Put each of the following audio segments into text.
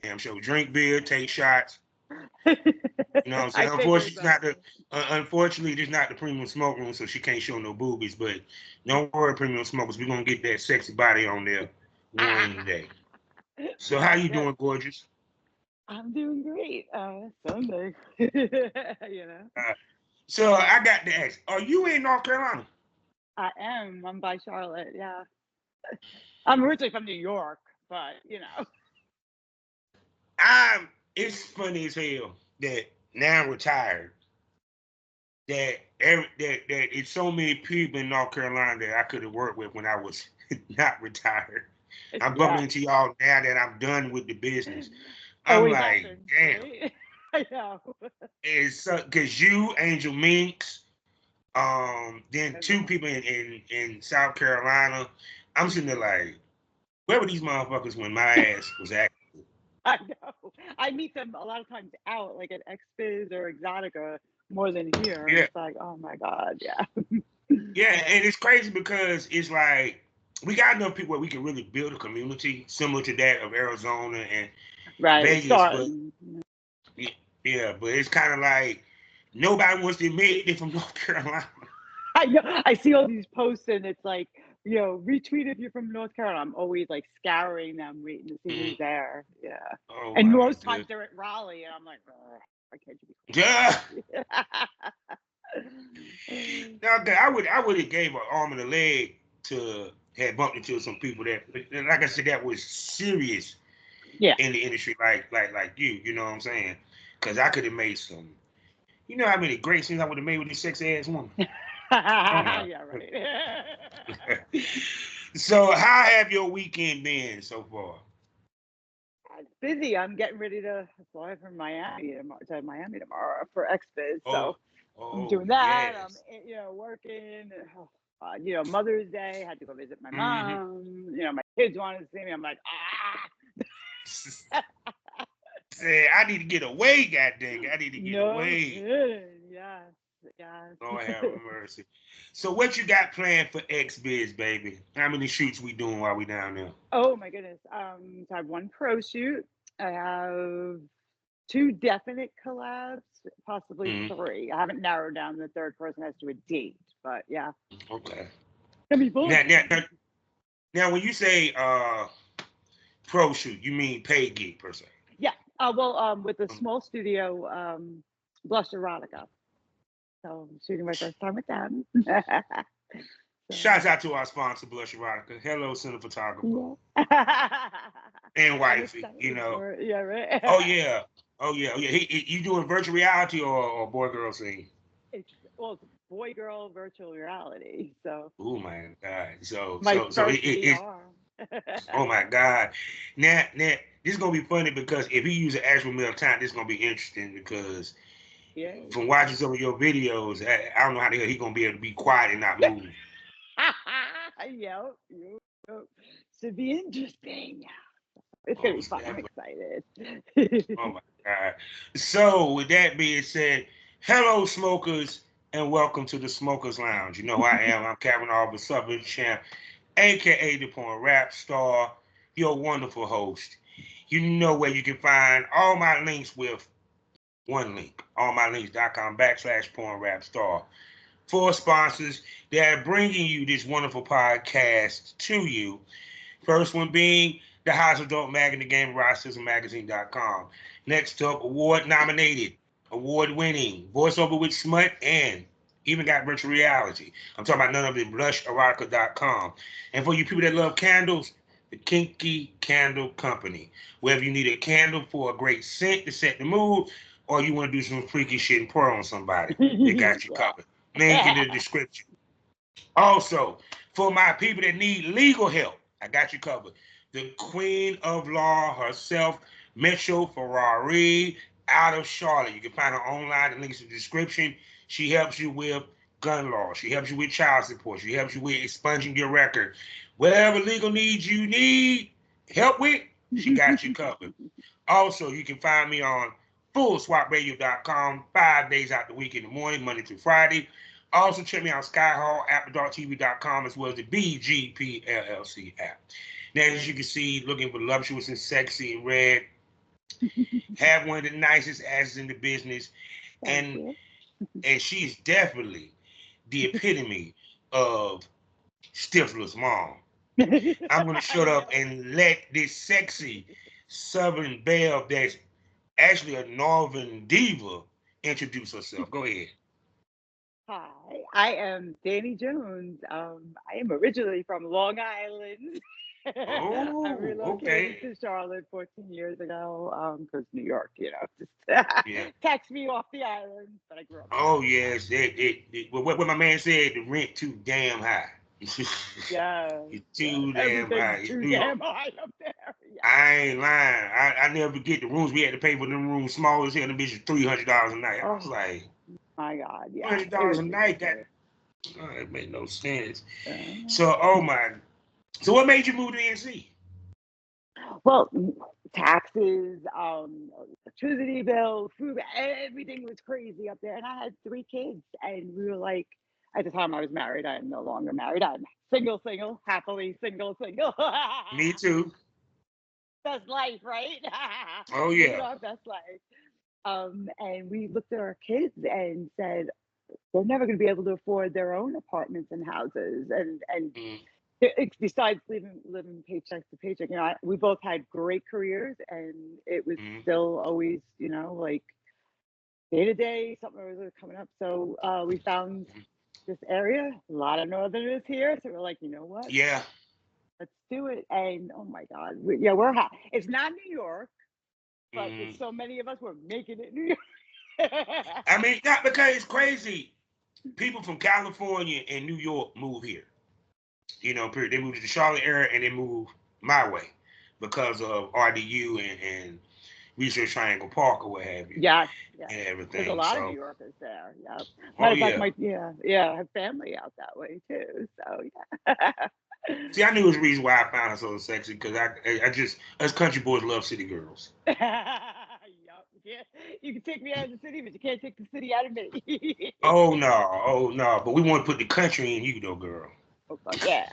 Damn sure. Drink beer, take shots. You know what I'm saying? I figured Unfortunately, it's not so. the unfortunately, this not the premium smoke room, so she can't show no boobies. But don't worry, premium smokers, we're gonna get that sexy body on there one day. So how you Yes, doing, gorgeous? I'm doing great. Sunday, you know. Uh, so I got to ask, are you in North Carolina? I am. I'm by Charlotte. Yeah, I'm originally from New York, but you know. I'm. It's funny as hell that now I'm retired. That it's so many people in North Carolina that I could have worked with when I was not retired. I'm bumping Yeah, into y'all now that I'm done with the business. I'm always like, happens, damn. right? I know. It's because you, Angel Minks, then And two people in South Carolina. I'm sitting there like, where were these motherfuckers when my ass was at? I know. I meet them a lot of times out, like at XBiz or Exotica, more than here, and Yeah, it's like, oh my god, yeah, yeah, and it's crazy because it's like we got enough people where we can really build a community similar to that of Arizona and right. Vegas, but Starting. yeah, but it's kind of like nobody wants to admit they're from North Carolina. I know. I see all these posts, and it's like, retweet if you're from North Carolina. I'm always like scouring them, waiting to see Mm. who's there. Yeah, Oh and my most times god. they're at Raleigh, and I'm like, "Ugh, why can't you Yeah. be closer?" Now I would have gave an arm and a leg to have bumped into some people that, like I said, that was serious Yeah. in the industry, like you. You know what I'm saying? Because I could have made some. You know how many great scenes I would have made with this sexy ass woman. Oh my. Yeah, right. So how have your weekend been so far? It's busy. I'm getting ready to fly from Miami tomorrow for XBiz. Oh, So I'm oh doing that. I'm, yes. working. Mother's Day, had to go visit my Mm-hmm. mom. My kids wanted to see me. I'm like, Said I need to get away, goddamn. I need to get no away. kidding. Yes, Lord yes. have mercy. So what you got planned for XBiz, baby? How many shoots we doing while we down there? Oh my goodness. So I have one pro shoot. I have two definite collabs, possibly Mm, three. I haven't narrowed down the third person as to a date, but yeah, okay. gonna be fun. Now, when you say pro shoot, you mean paid gig per se? Yeah. Well, with a Um, small studio, Blush Erotica. So I'm shooting my first time with them. So Shouts out to our sponsor, Blush Erotica. Hello, cine photographer yeah. and I'm wifey. You excited know. for it. Yeah, right. Oh yeah. Oh yeah. Oh yeah. You doing virtual reality or boy girl scene? it's it's boy girl virtual reality. So Oh my god. So my so so first it's VR. oh my god. Now this is gonna be funny because if he uses actual male talent, this is gonna be interesting because Yeah. from watching some of your videos, I don't know how the hell he gonna be able to be quiet and not move. Yep, yep, yep. Should be interesting. It's gonna be Most fun. I'm definitely. excited. Oh my god. So with that being said, hello smokers and welcome to the Smokers Lounge. You know who I am. I'm Kevin Arbor, Southern Champ, aka the Porn Rap Star, your wonderful host. You know where you can find all my links with one link, allmylinks.com/porn rap star. For sponsors that are bringing you this wonderful podcast to you. First one being the House of Dope Mag in the Game, RossSizzleMagazine.com. Next up, award nominated, award winning, voiceover with smut, and even got virtual reality. I'm talking about none of it, blusherotica.com. And for you people that love candles, the Kinky Candle Company. Whether you need a candle for a great scent to set the mood, or you want to do some freaky shit and pour on somebody, they got you Yeah. covered. Link in the description. Also, for my people that need legal help, I got you covered. The Queen of Law herself, Metro Ferrari, out of Charlotte. You can find her online. The links in the description. She helps you with gun law. She helps you with child support. She helps you with expunging your record. Whatever legal needs you need help with, she got you covered. Also, you can find me on fullswapradio.com 5 days out the week in the morning, Monday through Friday. Also, check me out Skyhall, AppleDarkTV.com, as well as the BGP LLC app. Now, as you can see, looking voluptuous and sexy and red, have one of the nicest asses in the business, Thank and you. she's definitely the epitome of Stifler's mom. I'm gonna I shut up know. and let this sexy Southern belle that's actually a Northern diva introduce herself. Go ahead. Hi, I am Danny Jones. I am originally from Long Island. I Oh, relocated okay. to Charlotte 14 years ago because New York, just Yeah. taxed me off the island, but I grew up there. Oh yes. What my man said, the rent too damn high. Yes, It's yes. too damn Everything's high. It's too New York. damn high up there. I ain't lying. I never forget the rooms we had to pay for them rooms small as hell. The bitch was $300 a night. I was Oh like, my God, three yeah, hundred it dollars was a night. That ridiculous. it made no sense. Uh, So, oh my. So, what made you move to NC? Well, taxes, electricity bill, food, everything was crazy up there. And I had three kids, and we were like, at the time I was married, I am no longer married. I'm single, single, happily single, single. Me too. Best life, right? Oh Living yeah. our best life. And we looked at our kids and said, they're never going to be able to afford their own apartments and houses. And Mm, besides living paycheck to paycheck, we both had great careers, and it was mm, still always, like day to day, something was coming up. So we found mm. this area, a lot of Northerners here. So we're like, you know what, Yeah. let's do it. And oh my God, yeah, we're hot. It's not New York, but there's Mm. so many of us were making it New York. I mean, not because it's crazy. People from California and New York move here. Period. They moved to the Charlotte area and they moved my way because of RDU and Research Triangle Park or what have you Yes, yes. and There's a everything. lot of New So, Yorkers there. Yeah. oh Matter of fact, yeah. my yeah, I have family out that way too. So yeah. See, I knew it was a reason why I found her so sexy because I just us country boys love city girls. Yup. Yeah. You can take me out of the city, but you can't take the city out of me. Oh no, oh no. But we want to put the country in you though, girl. Oh fuck yeah.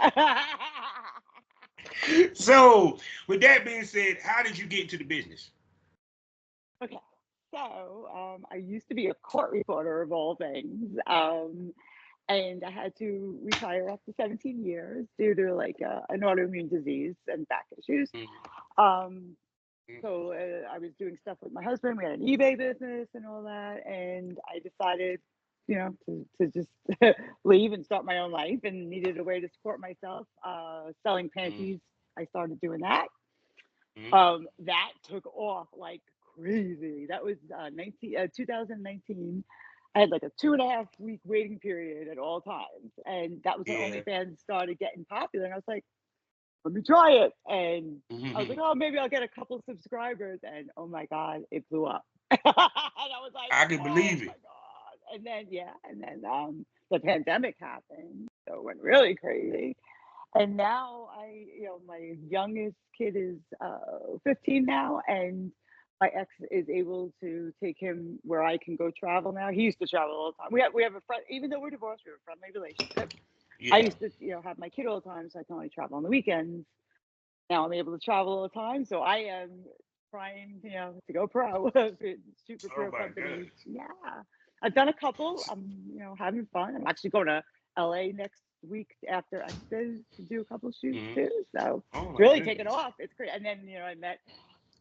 So, with that being said, how did you get into the business? Okay. So I used to be a court reporter of all things. And I had to retire after 17 years due to like an autoimmune disease and back issues. Mm, Um, mm, So I was doing stuff with my husband. We had an eBay business and all that, and I decided, to just leave and start my own life, and needed a way to support myself. Selling mm, panties, I started doing that. mm. That took off like crazy. That was 2019. I had like a 2.5 week waiting period at all times, and that was when Yeah. OnlyFans started getting popular. And I was like, let me try it. And I was like, Hmm. oh, maybe I'll get a couple subscribers. And oh my God, it blew up. And I was like, I can oh believe my it. God. And then, yeah, and then the pandemic happened. So it went really crazy. And now my youngest kid is 15 now. And my ex is able to take him where I can go travel now. He used to travel all the time. We have a friend, even though we're divorced, we have a friendly relationship. I Yeah. used to, have my kid all the time, so I can only travel on the weekends. Now I'm able to travel all the time, so I am trying, to go pro with super Oh pro my companies. goodness. Yeah, I've done a couple. I'm, having fun. I'm actually going to LA next week after X's to do a couple shoots Hmm. too. So Oh it's my really taken goodness. off. It's great. And then, I met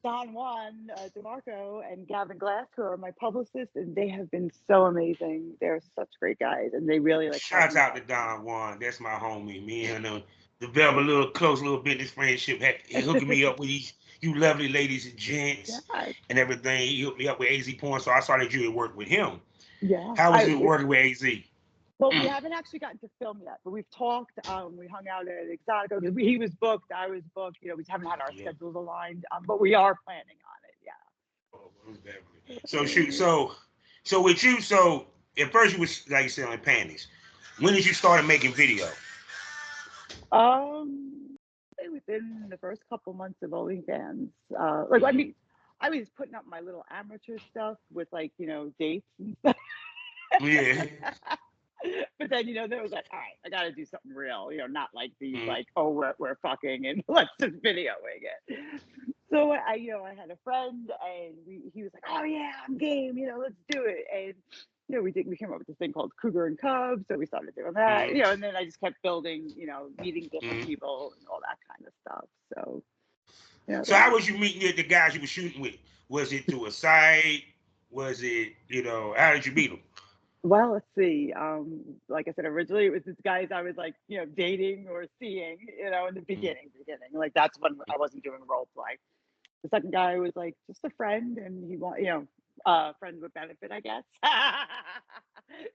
Don Juan DeMarco and Gavin Glass, who are my publicists, and they have been so amazing. They're such great guys, and they really like helped Shouts me out to out. Don Juan. That's my homie. Me and him developed a little close little business friendship. He hooking me up with you lovely ladies and gents Yeah, and everything. He hooked me up with AZ Porn, so I started doing work with him. yeah. How was it working with AZ? Well, we haven't actually gotten to film yet, but we've talked. We hung out at Exotica. He was booked, I was booked. We haven't had our Yeah. schedules aligned, but we are planning on it. Oh, most definitely. So shoot, so with you, so at first you was like you said on panties. When did you start making video? Yeah. Within the first couple months of OnlyFans, I Hmm. mean, I was putting up my little amateur stuff with like dates and stuff. Yeah. But then there was like, all right, I got to do something real. Not like these Hmm. like, oh, we're fucking and let's just videoing it. So I had a friend, and he was like, "Oh yeah, I'm game. Let's do it." And we came up with this thing called Cougar and Cub. So we started doing that. Mm-hmm. And then I just kept building. Meeting different Mm-hmm. people and all that kind of stuff. So So how was you meeting the guys you were shooting with? Was it through a site? Was it, how did you meet them? well, let's see. Like I said, originally it was this guys I was like, dating or seeing, in the beginning. Like that's when I wasn't doing role play. The second guy was like just a friend, and he want friends with benefit, I guess.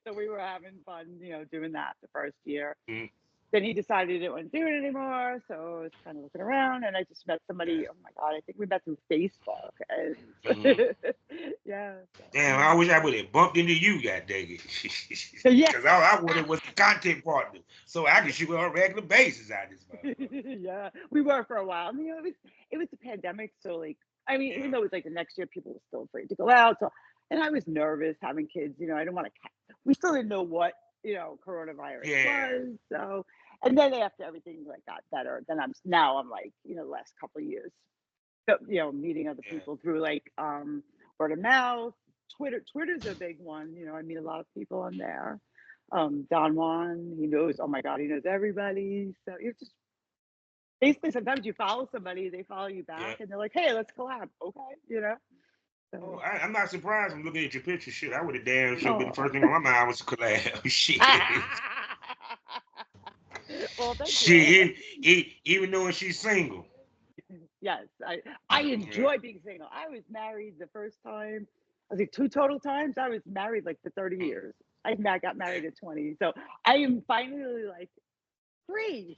So we were having fun, doing that the first year. Mm-hmm. Then he decided he didn't want to do it anymore, so I was kind of looking around, and I just met somebody. Oh my god, I think we met through Facebook, and Mm-hmm. yeah, so, Damn, I wish I would have bumped into you, god dang it. so yeah. Because all I wanted was a content partner. So I could shoot on a regular basis out of this motherfucker. Yeah, we were for a while. I mean, it was the pandemic, so like, I mean, even Yeah. though it was like the next year, people were still afraid to go out. So, and I was nervous having kids. I didn't want to. We still didn't know what coronavirus Yeah. was. So, and then after everything like got better, then I'm like, the last couple of years, meeting other Yeah. people through like word of mouth. Twitter's a big one. I meet a lot of people on there. Don Juan, he knows. Oh my God, he knows everybody. So you're just basically sometimes you follow somebody, they follow you Yeah. back, and they're like, "Hey, let's collab." Okay, Oh, So, I'm not surprised from looking at your picture. Shit, I would have damn sure been the oh, first thing on my mind was a collab. Shit. well, thank you. Shit, even knowing she's single. Yes, I Yeah. enjoy being single. I was married the first time. I think two total times. I was married like for 30 years. Got married at 20. So I am finally like free.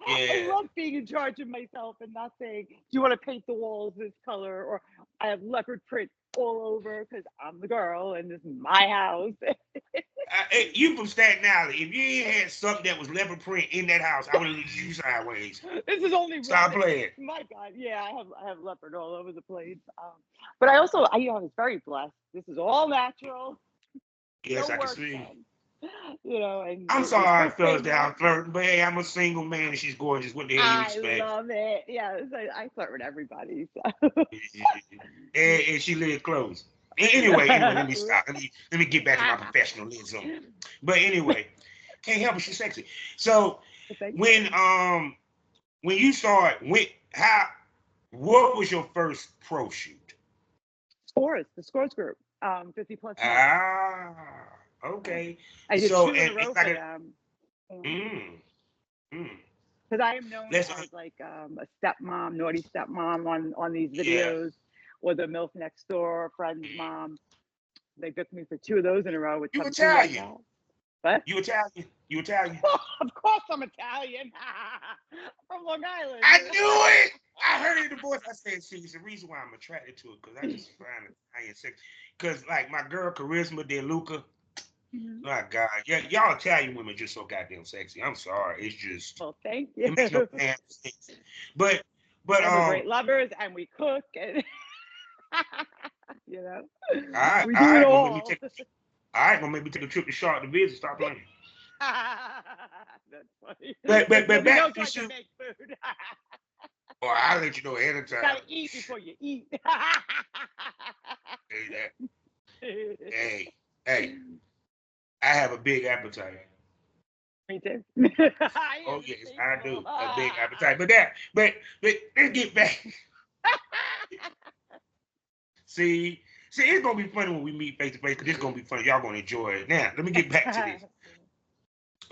I Yeah. love being in charge of myself and not saying, "Do you want to paint the walls this color?" or "I have leopard print all over because I'm the girl and this is my house." You from Staten Island. If you ain't had something that was leopard print in that house, I would have looked at you sideways. This is only Stop rabbit. playing. My God, yeah, I have leopard all over the place. But I also, I was very blessed. This is all natural, Yes, no I can work see. done. And I'm this sorry I first fell baby, down flirting, but hey, I'm a single man and she's gorgeous. What the hell you I expect? love it. Yes, I flirt with everybody. So. And she lived close. Anyway, let me stop. Let me get back to my professionalism. But anyway, can't help it, she's sexy. So Thank when you. um when you start how what was your first pro shoot? The scores group, 50 plus men. Ah, Yeah. okay. I did So two in and a it's row like for a them. mm, mm. Because I am known Let's as like a stepmom, naughty stepmom on these yeah. videos, or the MILF next door, friend's mom. They booked me for two of those in a row with You Temptation Italian. Island. What? You Italian. You Italian. Of course I'm Italian. From Long Island. I knew it. I heard it in the voice. I said, see, it's the reason why I'm attracted to it, because I just find Italian sex. Because, like, my girl, Charisma De Luca, Mhm. my God, yeah, y'all Italian women just so goddamn sexy. I'm sorry. It's just, Well, thank it makes no you. damn sense. But, but, And we're great lovers, and we cook, and you know, we all do it right, gonna make me all. take, all right, gonna make me take a trip to Charlotte to visit. Stop playing. That's funny. But Let me know back so to I can shoot. make food. Or I'll let you know ahead of time. Gotta eat before you eat. Hey, hey, I have a big appetite. Me too. I Oh am yes, I insatiable. do. A big appetite. But let's get back. See, it's gonna be funny when we meet face to face because it's gonna be funny. Y'all gonna enjoy it. Now, let me get back to this.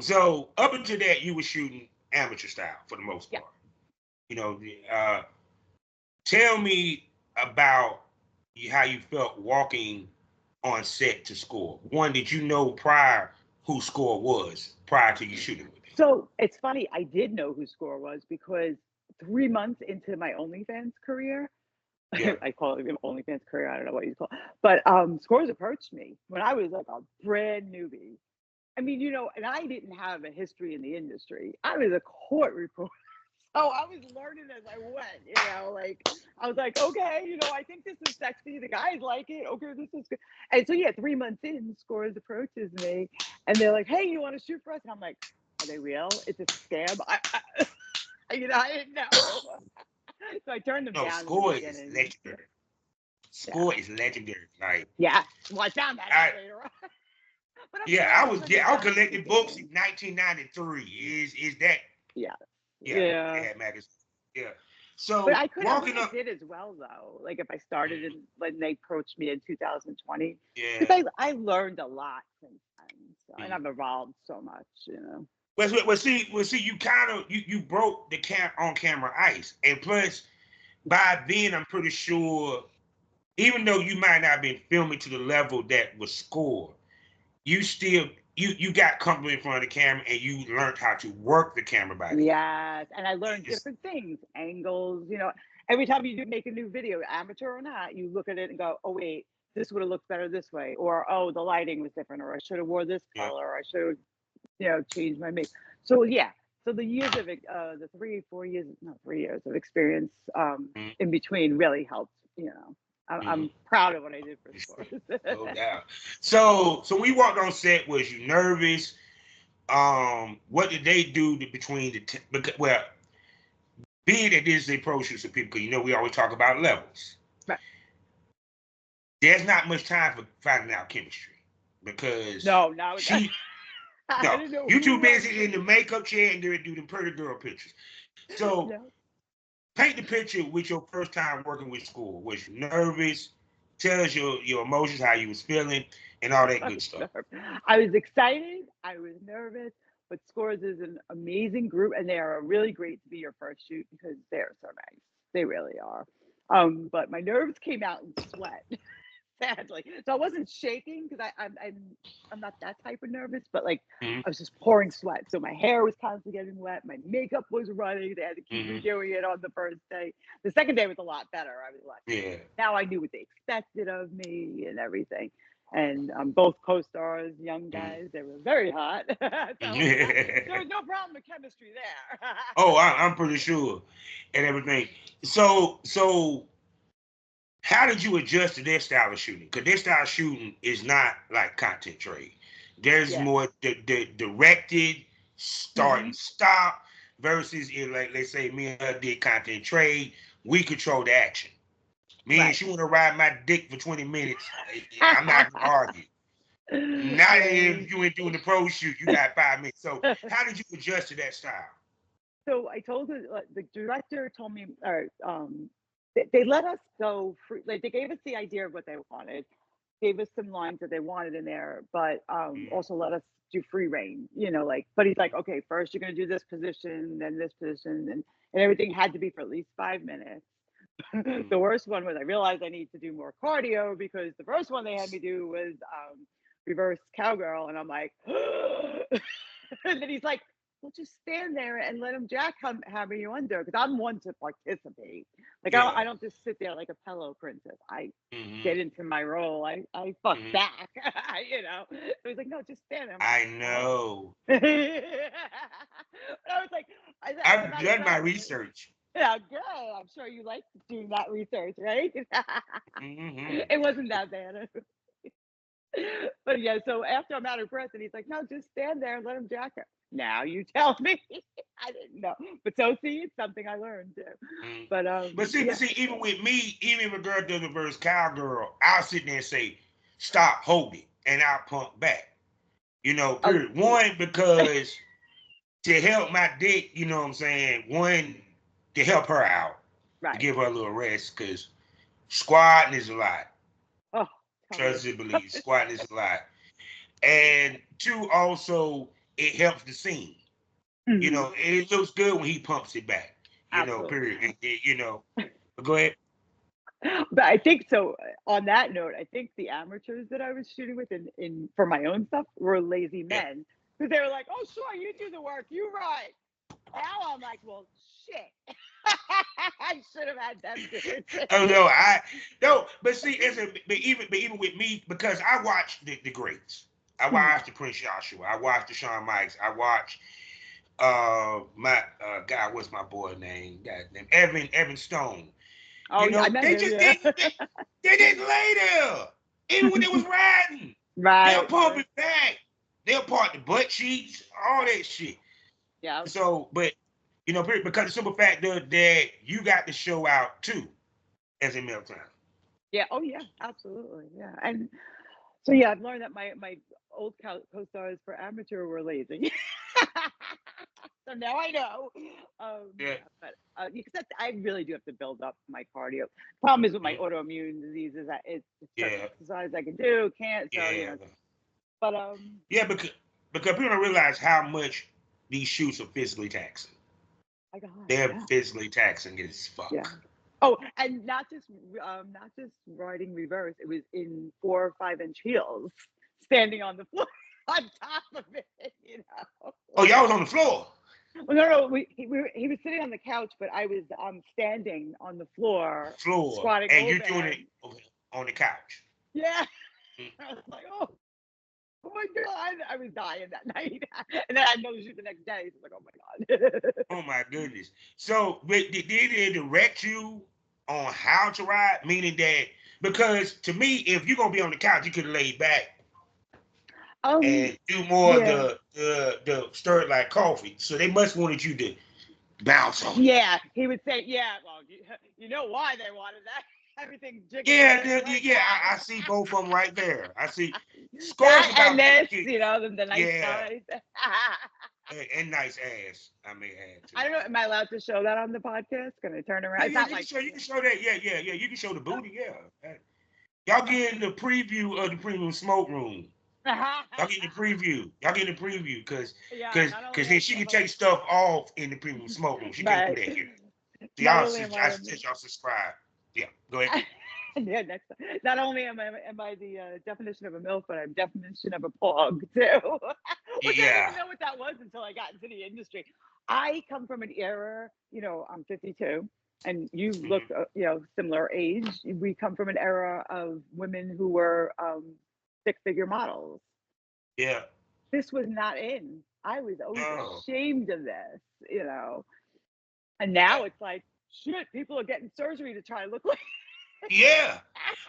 So up until that, you were shooting amateur style for the most Yeah. part. You know, tell me about how you felt walking on set to score. One, did you know prior who score was prior to you shooting with him? So it's funny. I did know who Score was because 3 months into my OnlyFans career, Yeah. I call it an OnlyFans career. I don't know what you call it, but Scores approached me when I was like a brand newbie. I mean, and I didn't have a history in the industry. I was a court reporter. So I was learning as I went, like I was like, okay, I think this is sexy. The guys like it. Okay, this is good. And so yeah, 3 months in, Scores approaches me and they're like, hey, you want to shoot for us? And I'm like, are they real? It's a scam. I didn't know. So I turned them No, down in the Score is beginning. legendary. Yeah. Score is legendary. Like Yeah. Well, I found that I out later on. But I'm yeah, glad I turned them I was down in the collecting books beginning. in 1993. Is that Yeah. yeah, Yeah. they had magazines. Yeah. But So I would walking have up, did as well though. Like if I started in when they approached me in 2020, yeah. because I learned a lot since then. So, and Mm. I've evolved so much, you know. See, you kind of you broke the on camera ice, and plus by then I'm pretty sure, even though you might not have been filming to the level that was Score, you still you got comfortable in front of the camera and you learned how to work the camera by then. Yes, and I learned It's, different things, angles. You know, every time you do make a new video, amateur or not, you look at it and go, "Oh wait, this would have looked better this way," or "Oh, the lighting was different," or "I should have wore this yeah. color," or "I should have, changed my make." So yeah, so the years of the 3, 4 years, not 3 years of experience Mm-hmm. in between really helped. You know, Mm-hmm. I'm proud of what I did for scores. No doubt. So we walked on set. Was you nervous? What did they do between because, well, being that this is a pro shoot, so people, because we always talk about levels. Right. There's not much time for finding out chemistry because No, now she I no, didn't know you who too was. busy in the makeup chair and do the pretty girl pictures. So No. paint the picture with your first time working with School. Was you nervous? Tell us your emotions, how you was feeling, and all that good stuff. I was excited. I was nervous, but Scores is an amazing group, and they are really great to be your first shoot because they're so nice. They really are. But my nerves came out in sweat, sadly. So I wasn't shaking because I'm not that type of nervous, but like Mm-hmm. I was just pouring sweat. So my hair was constantly getting wet. My makeup was running. They had to keep Mm-hmm. redoing it on the first day. The second day was a lot better. I was like, Yeah. now I knew what they expected of me and everything. And both co-stars, young guys, they were very hot. So there was no problem with chemistry there. Oh, I'm pretty sure, and everything. So how did you adjust to their style of shooting? Because their style of shooting is not like content trade. There's Yeah. more the directed start Hmm. and stop versus like let's say me and her did content trade. We control the action. Me and Right. she want to ride my dick for 20 minutes. I'm not gonna argue. Not Yeah. if you ain't doing the pro shoot, you got 5 minutes. So how did you adjust to that style? So I told the director told me, or they let us go free. Like they gave us the idea of what they wanted, gave us some lines that they wanted in there, but also let us do free reign. Like, but he's like, okay, first you're gonna do this position, then this position, and everything had to be for at least 5 minutes. Mm-hmm. The worst one was I realized I need to do more cardio because the first one they had me do was reverse cowgirl, and I'm like, and then he's like, well, just stand there and let him jackhammer you under because I'm one to participate. Like Yeah. I don't just sit there like a pillow princess. I Mm-hmm. get into my role. I fuck Mm-hmm. back, So he's like, no, just stand there. I'm like, I oh. know. But I was like, as a I've matter of done my fact, research. yeah, good. I'm sure you like doing that research, right? Mm-hmm. It wasn't that bad. But yeah, so after I'm out of breath, and he's like, "No, just stand there and let him jack her." Now you tell me. I didn't know, but so see, it's something I learned too. Mm-hmm. But But yeah, see, even with me, even if a girl does reverse cowgirl, I'll sit there and say, "Stop, hold it," and I'll pump back. oh Period. One, because to help my dick, you know what I'm saying? One, to help her out, to right. give her a little rest, because squatting is a lot. Oh, tell me Trust and about believe, it. squatting is a lot. And two, also, it helps the scene. Mhm. It looks good when he pumps it back. Absolutely. Period. Go ahead. But I think so. On that note, I think the amateurs that I was shooting with in for my own stuff were lazy Yeah. men because they were like, "Oh, sure, you do the work, you right." Now I'm like, "Well, shit, I should have had them do it." Oh no, no, but see, but even with me, because I watched the greats. I watched the Prince Joshua. I watched the Shawn Mikes. I watched my God, what's my boy name? God name Evan Stone. Oh, yeah, I met They him. just Yeah. they didn't lay there. Even when they was riding. They'll Right, pump right. it back. They'll part the butt cheeks, all that shit. Yeah. So, but You know, because the simple fact that you got to show out too as a male time. Yeah. Oh yeah, absolutely. Yeah. And so yeah, I've learned that my old co-stars for amateur were lazy. So now I know. Yeah, Yeah, but because I really do have to build up my cardio. Problem is with my mm, autoimmune diseases, that it's certain yeah, exercise I can do, can't. So yeah, but yeah. Because people don't realize how much these shoots are physically taxing. my God, They're yeah, physically taxing as yeah. fuck. Oh, and not just riding reverse. It was in 4 or 5 inch heels, standing on the floor on top of it. Oh, y'all was on the floor. Well, no, he was sitting on the couch, but I was standing on the floor, Floor, squatting and you over doing it him. on the couch. Yeah, Mm. I was like, oh my God, I was dying that night, and then I had no shoot the next day. So I was like, oh my God. Oh my goodness. So did they direct you on how to ride? Meaning that because to me, if you're gonna be on the couch, you could lay back and do more of Yeah, the stir it like coffee. So they must wanted you to bounce on it. yeah. He would say, yeah. Well, you know why they wanted that? Everything jiggling Yeah, left and right. yeah, I see both of them right there. I see scores That and about this, 50. the nice Yeah, thighs. and nice ass. I may add too. I don't know. Am I allowed to show that on the podcast? Can I turn around? Yeah, It's yeah, not like. you can show that. Yeah. You can show the booty. Yeah, y'all getting the preview of the premium smoke room. Y'all getting the preview. Y'all getting the preview Yeah, not because only then she can take stuff off in the premium smoke room. She can't do but that here. So not y'all, only am I I, suggest y'all subscribe. Yeah, go ahead. yeah, next time. Not only am I the definition of a MILF, but I'm definition of a pog too, which I didn't Yeah. even know what that was until I got into the industry. I come from an era, I'm 52, and you look, Hmm. similar age. We come from an era of women who were six-figure models. Yeah. This was not in. I was always No. ashamed of this, and now it's like, shit, people are getting surgery to try to look like. Yeah.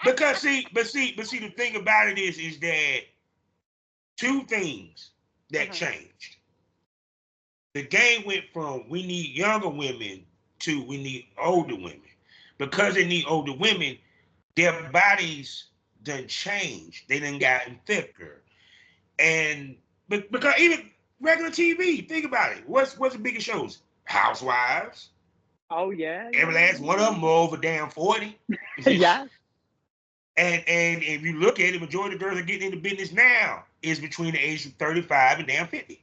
Because see, the thing about it is that two things that Uh-huh. changed. The game went from we need younger women to we need older women. Because they need older women, their bodies done changed. They done gotten thicker. And because even regular TV, think about it. What's the biggest shows? Housewives. Oh yeah, Every yeah, last one of them are over damn 40. yeah, And if you look at it, the majority of girls are getting into business now is between the age of 35 and damn 50.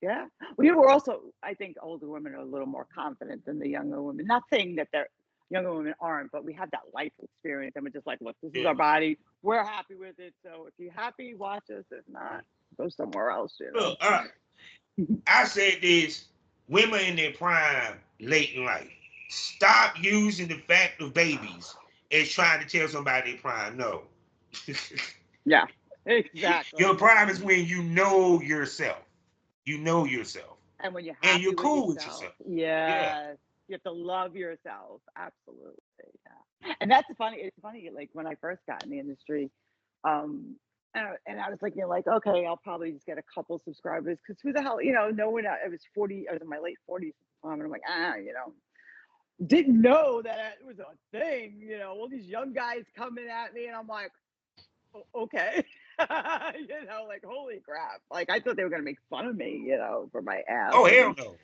yeah. We were also, I think, older women are a little more confident than the younger women. Not saying that they're younger women aren't, but we have that life experience, and we're just like, look, this is Yeah. our body. We're happy with it. So if you're happy, watch us. If not, go somewhere else. Look, I said this, women in their prime late in life. Stop using the fact of babies as trying to tell somebody their prime. No. Yeah, exactly. Your prime is when you know yourself. You know yourself. And when you're And you're happy with cool with yourself, yourself. Yeah. yes, you have to love yourself. Absolutely. Yeah. And that's funny. It's funny, like when I first got in the industry, and I was thinking, like, okay, I'll probably just get a couple subscribers because who the hell, no one, I was 40, I was in my late 40s at the time, and I'm like, didn't know that it was a thing, all these young guys coming at me, and I'm like, okay. Like, holy crap. Like, I thought they were going to make fun of me, for my ass Oh, hell and no.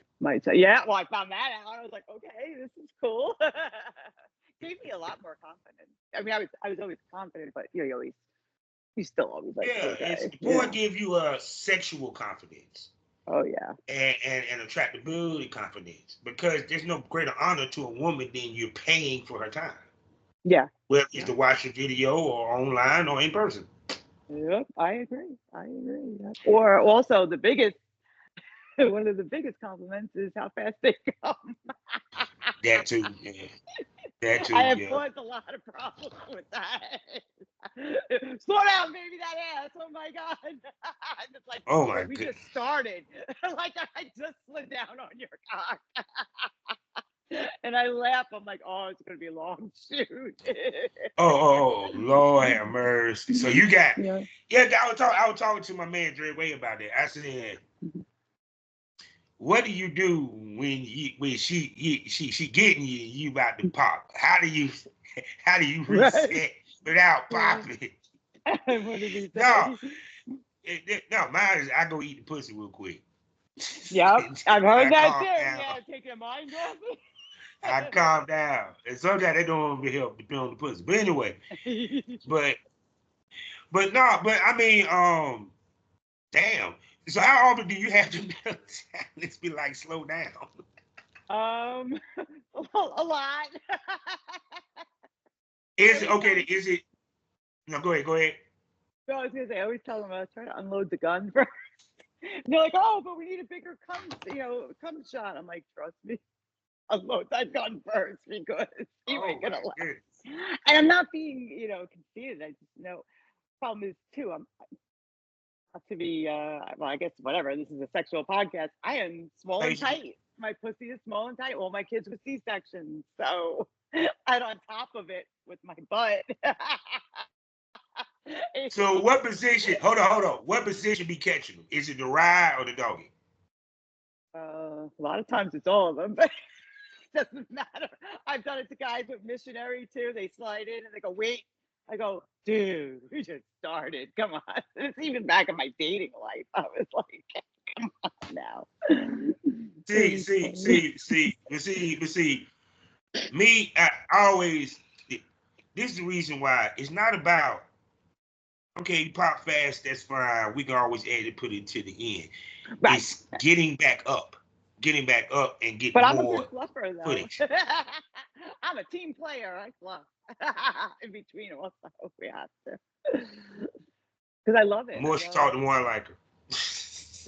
yeah. Well, I found that out. I was like, okay, this is cool. Gave me a lot more confidence. I mean, I was always confident, but you still always like, Yeah, it's okay, porn give you a sexual confidence oh yeah, and attractability confidence because there's no greater honor to a woman than you're paying for her time, yeah, whether it's yeah, to watch a video or online or in person. yep. I agree. Yeah. Or also the biggest, one of the biggest compliments is how fast they come. That too, yeah. That I too, have yeah. caused a lot of problems with that. Slow down, baby, that ass. Oh my God. It's like, Oh my wait, we goodness. just started. Like I just slid down on your cock. And I laugh. I'm like, oh, it's gonna be a long shoot. Lord have mercy. So you got, Yeah. yeah. I was talking to my man Dre Way about that. I said, what do you do when she getting you and you about to pop? How do you Right. reset without Right. popping? What did he No, say? no, mine is I go eat the pussy real quick. Yep, I've heard I that too. calm down. Yeah, take your mind off I calm down. And sometimes they don't even help depend on the pussy. But anyway, it. but no, but I mean, damn. So how often do you have to let's be like slow down? um, a lot. I Is it always tell okay? them. Is it no, go ahead, go ahead. No, I was gonna say, I always tell them I was trying to unload the gun first. And they're like, "Oh, but we need a bigger cum shot." I'm like, "Trust me, unload that gun first because you Oh ain't my gonna last." goodness. And I'm not being, conceited. I just know. Problem is too. I'm not to be. Well, I guess whatever. This is a sexual podcast. I am small and Basically. tight. My pussy is small and tight. All my kids with C-sections, so and on top of it with my butt. So what position? Hold on. What position be catching them? Is it the ride or the doggy? A lot of times it's all of them, but it doesn't matter. I've done it to guys with missionary too. They slide in and they go, "Wait." I go, "Dude, we just started. Come on." It's even back in my dating life. I was like, "Come on now." See, but see, me, I always, this is the reason why it's not about, okay, you pop fast, that's fine. We can always add it, put it to the end. Right. It's getting back up and But getting I'm a more good fluffer though. footage. I'm a team player. I fluff in between also. We have to. Because I love The it. I more she love talk, the more I like her.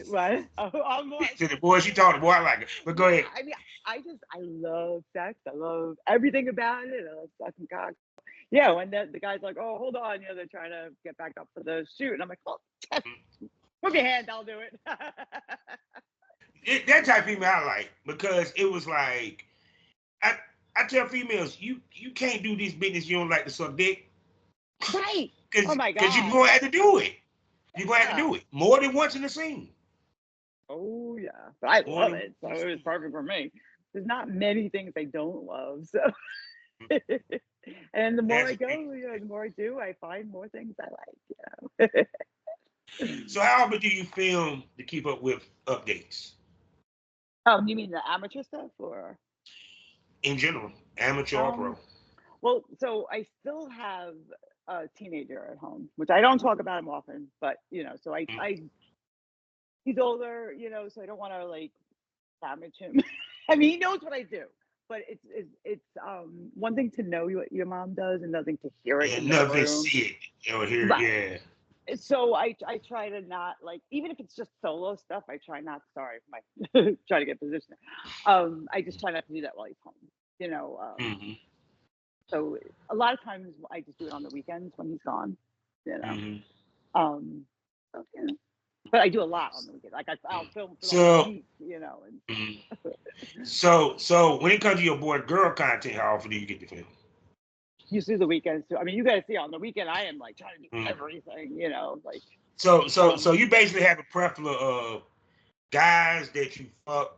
what? Oh, I'm more. So the more she talk, the more I like her. But go Yeah, ahead. I mean, I love sex. I love everything about it. I love sucking cock. Yeah, when the guy's like, "Oh, hold on," they're trying to get back up for the shoot, and I'm like, "Oh, move your hand, I'll do it." That type of female I like because it was like I I tell females you can't do this business you don't like to suck dick Right. Oh because my you're God. gonna have to do it. You're gonna have to Yeah. do it more than once in the scene. Oh yeah. But I More love than it, so once it in was the perfect for me. There's not many things I don't love, so. And the more That's I go, great. the more I do, I find more things I like. So how often do you film to keep up with updates You mean the amateur stuff or? in general, amateur or Um, pro? well, so I still have a teenager at home, which I don't talk about him often, but so Mm, he's older, so I don't want to like damage him. I mean, he knows what I do, but it's one thing to know what your mom does, and nothing to hear it and in the nothing room. see it or hear it. Right. Yeah. So I try to not like even if it's just solo stuff. I try not. Sorry, my try to get position. I just try not to do that while he's home. You know. Hmm. So a lot of times I just do it on the weekends when he's gone. You know. Hmm. Um. So, but I do a lot on the weekend. Like I'll film for the whole So. week. And Mhm. So when it comes to your boy girl content, how often do you get to film? you see the weekends too. I mean, you got to see on the weekend. I am like trying to do Mm. everything. Like So um. you basically have a preference of guys that you fuck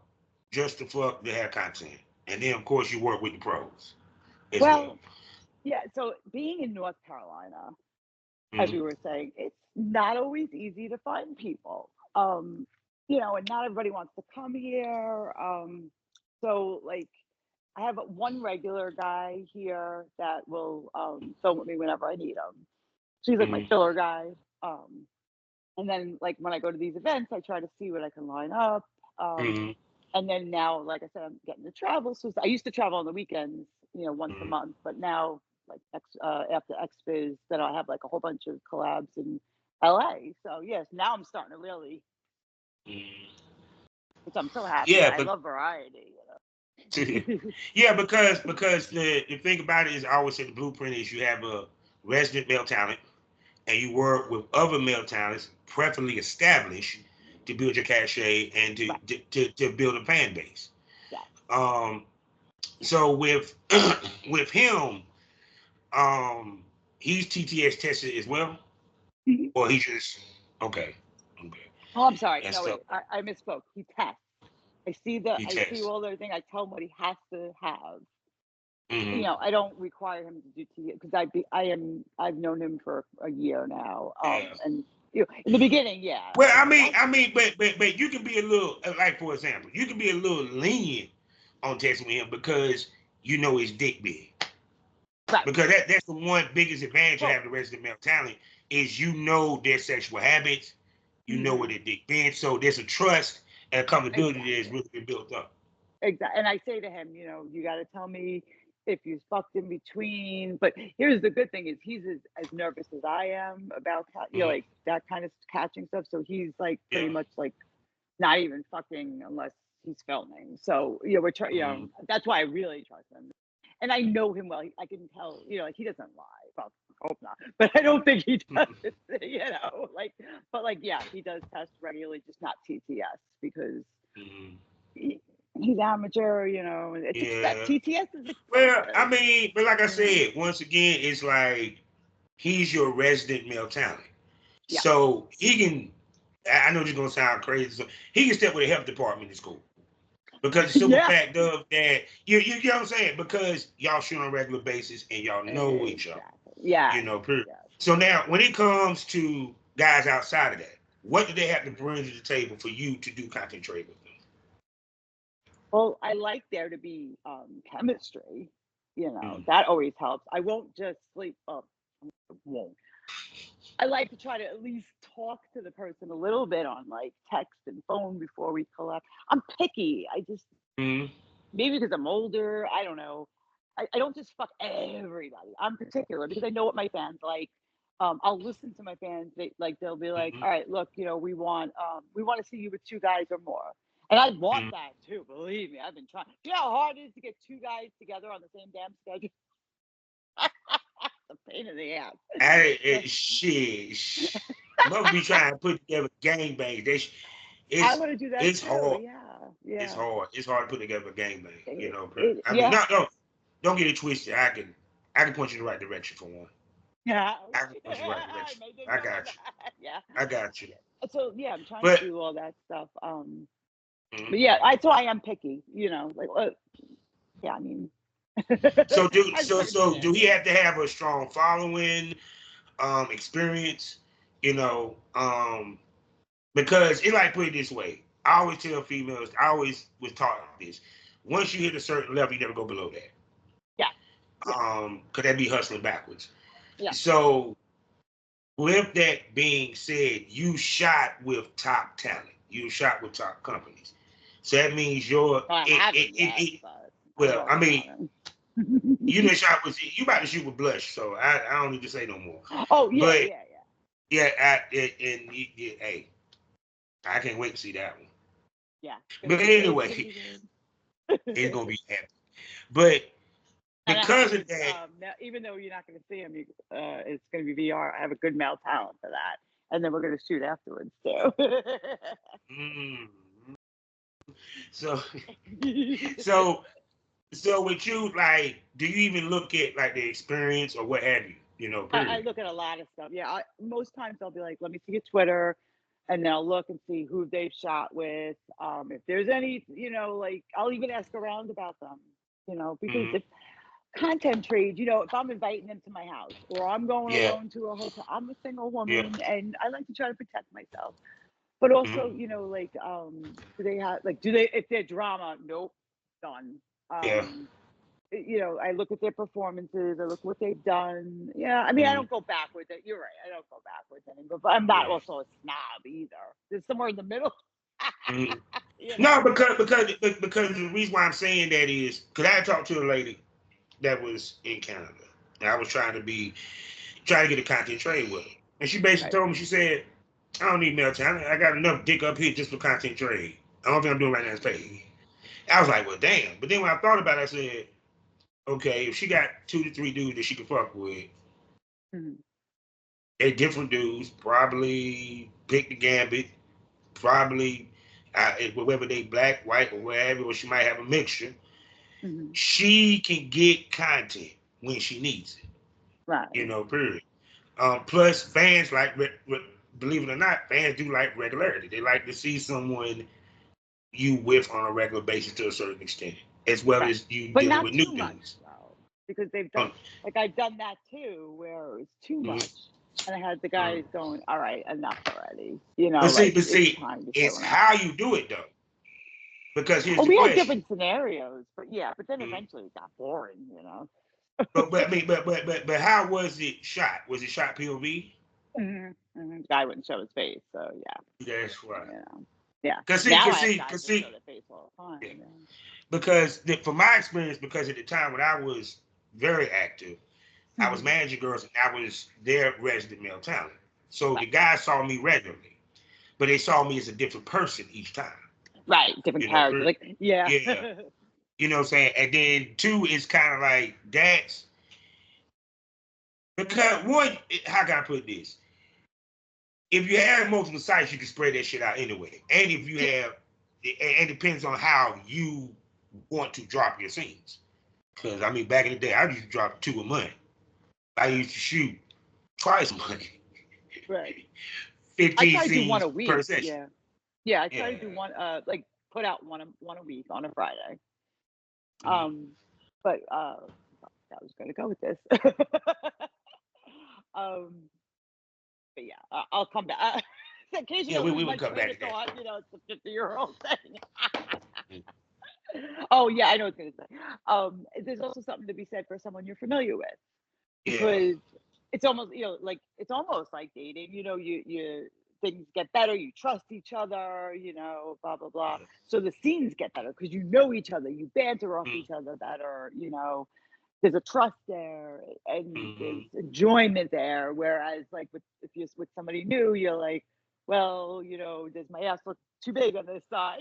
just to fuck to have content, and then of course you work with the pros as well. Well, yeah. So being in North Carolina, as we Mm-hmm. were saying, it's not always easy to find people. And not everybody wants to come here. So like I have one regular guy here that will film with me whenever I need him. She's like my Mm-hmm. filler guy. Um, and then like when I go to these events, I try to see what I can line up. Um, Mm-hmm. and then now, like I said, I'm getting to travel. So I used to travel on the weekends, once a Mm-hmm. month, but now like after XBiz, then I have like a whole bunch of collabs in LA. So yes, now I'm starting to really, Mm-hmm. which I'm so happy. Yeah, I but love variety. yeah, because the thing about it is, I always say the blueprint is you have a resident male talent, and you work with other male talents, preferably established, to build your cachet and to Right. to build a fan base. Yeah. Um, so with with him, um, he's TTS tested as well, Mhm. or he just okay, okay, Oh, I'm sorry. and No, stuff. wait. I misspoke. He tests. I see all the thing. I tell him what he has to have. Mm-hmm. I don't require him to do TDS because I've known him for a year now. And in the beginning, yeah. Well, but you can be a little, like, for example, you can be a little lenient on testing with him because you know his dick big. Right. Because that's the one biggest advantage of Well, having the resident male talent is you know their sexual habits, you know what their dick been, so there's a trust and accountability that has really been built up. Exactly. And I say to him, you got to tell me if you fucked in between. But here's the good thing is he's as nervous as I am about, like that kind of catching stuff. So he's like pretty much like not even fucking unless he's filming. So, we're trying, that's why I really trust him. And I know him well. I can tell, like he doesn't lie. Well, I hope not. But I don't think he does, but yeah, he does test regularly, just not TTS because he's amateur, it's TTS is expensive. Well, I mean, but like I said, once again, it's like he's your resident male talent. Yeah. So he can, I know this is going to sound crazy, so he can step with the health department in school. Because the simple fact of that, you know what I'm saying? Because y'all shoot on a regular basis and y'all know each other. Yeah. Period. Yeah. So now, when it comes to guys outside of that, what do they have to bring to the table for you to do content trade with them? Well, I like there to be chemistry. That always helps. I won't just sleep up. Won't. I like to try to at least talk to the person a little bit on like text and phone before we collab. I'm picky. I just maybe because I'm older. I don't know. I don't just fuck everybody. I'm particular because I know what my fans like. I'll listen to my fans. They'll be like, all right, look, we want to see you with 2 guys or more. And I want that too. Believe me, I've been trying. You know how hard it is to get 2 guys together on the same damn schedule? A pain in the ass. Shit. Must be trying to put together gangbangs. I want to do that it's too. hard. Yeah. It's hard. It's hard to put together a gangbang. I mean, don't get it twisted. I can point you in the right direction for one. Yeah. I can point you in the right direction. I got you. Yeah. I got you. So yeah, I'm trying to do all that stuff. But yeah, I am picky. Yeah, I mean. So do he have to have a strong following, experience? Because it like, put it this way. I always tell females, I always was taught this. Once you hit a certain level, you never go below that. Yeah. Because that'd be hustling backwards. Yeah. So with that being said, you shot with top talent. You shot with top companies. So that means you're I mean, you didn't shot with you about to shoot with Blush, so I don't need to say no more. Oh yeah, but, yeah. Hey, I can't wait to see that one. Yeah. But anyway, it's gonna be happy. But because of that, even though you're not going to see him, it's going to be VR. I have a good male talent for that, and then we're going to shoot afterwards too. So with you, like, do you even look at like the experience or what have you? I look at a lot of stuff. Yeah, most times I'll be like, let me see your Twitter, and then I'll look and see who they've shot with. If there's any, like I'll even ask around about them. Because if content trade, if I'm inviting them to my house or I'm going alone to a hotel, I'm a single woman and I like to try to protect myself. But also, do they have if they're drama, nope, done. I look at their performances, I look what they've done. Yeah, I mean, I don't go backwards. You're right, I don't go backwards anymore, but I'm not also a snob either. There's somewhere in the middle. No, because the reason why I'm saying that is because I talked to a lady that was in Canada, and I was trying to get a content trade with her, and she basically told me, she said, I don't need male talent. I got enough dick up here just for content trade. I don't think I'm doing right now is pay. I was like, well, damn. But then when I thought about it, I said, okay, if she got 2 to 3 dudes that she could fuck with, they're different dudes, probably pick the gambit, probably whether they black, white, or whatever, or she might have a mixture. She can get content when she needs it. Right. Period. Plus, fans like, believe it or not, fans do like regularity. They like to see someone you with on a regular basis to a certain extent, as well Right. as you But dealing not with new too much dudes. though, because they've done Um, like I've done that too, where it's too mhm, much, and I had the mhm. guys going, "All right, enough already." But Like it's see, time to it's tone up. how you do it though. Because here's Oh, the we had question. different scenarios, but yeah, but then Mhm. eventually it got boring. But I mean, but how was it shot? Was it shot POV? The guy wouldn't show his face, so That's right. you know, yeah. Cause see, Now cause I have see, guys cause that show see. their face all the Yeah. time. Because from my experience, because at the time when I was very active, I was Mhm. managing girls and I was their resident male talent. So the Right, guys saw me regularly, but they saw me as a different person each time. right, different You know, character. Like, yeah, yeah. You know what I'm saying? And then two is kind of like that's because one, how can I put this? If you have multiple sites, you can spread that shit out anyway. And if you yeah, have, it depends on how you want to drop your scenes. Because I mean, back in the day, I used to drop 2 a month. I used to shoot twice a month, right. I 15 try to do one scenes a per week. session. Yeah. I try to Yeah. do one, like put out one a week on a Friday. Mhm. Um, but I was going to go with this. um, but yeah, I'll come back. Occasionally, Yeah, I'll we lose my would come train back of to that. thought. It's a 50-year-old thing. Mm. Oh yeah, I know what I was going to say. There's also something to be said for someone you're familiar with, Yeah. because it's almost like it's almost like dating. You things get better, you trust each other, blah blah blah. So the scenes get better because you know each other, you banter off Mm, each other better. There's a trust there and there's mhm. enjoyment there. Whereas like if you're with somebody new, you're like, well, does my ass look too big on this side?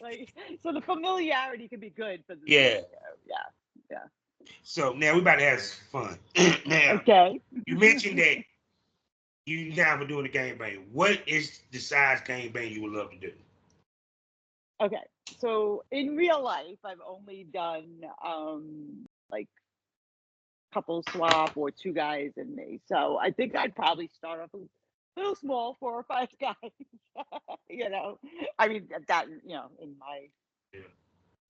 Like, so the familiarity can be good for the Yeah. yeah. So now we about to have some fun. Now, Okay. you mentioned that you down for doing the gangbang. What is the size gangbang you would love to do? Okay. So in real life, I've only done like couple swap or two guys and me. So I think I'd probably start off a little small, 4 or 5 guys. you know, I mean that in my Yeah.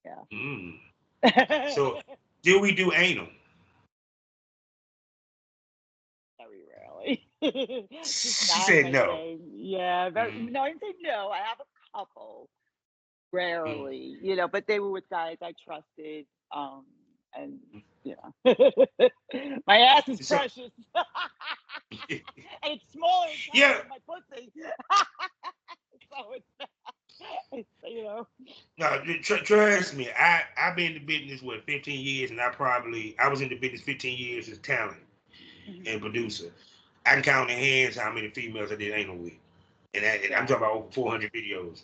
yeah. Mm. So, do we do anal? Very rarely. Just She not said my no. thing. Yeah, very Mm, no, I didn't say no. I have a couple. mm, Rarely, but they were with guys I trusted, and, mm. you know, my ass is So, precious, and it's smaller and tighter yeah, than my pussy. So it's, no, trust me. I've been in the business 15 years, and I was in the business 15 years as talent Mhm. and producer. I can count in hands how many females I did anal with, and I'm Yeah, talking about over 400 videos.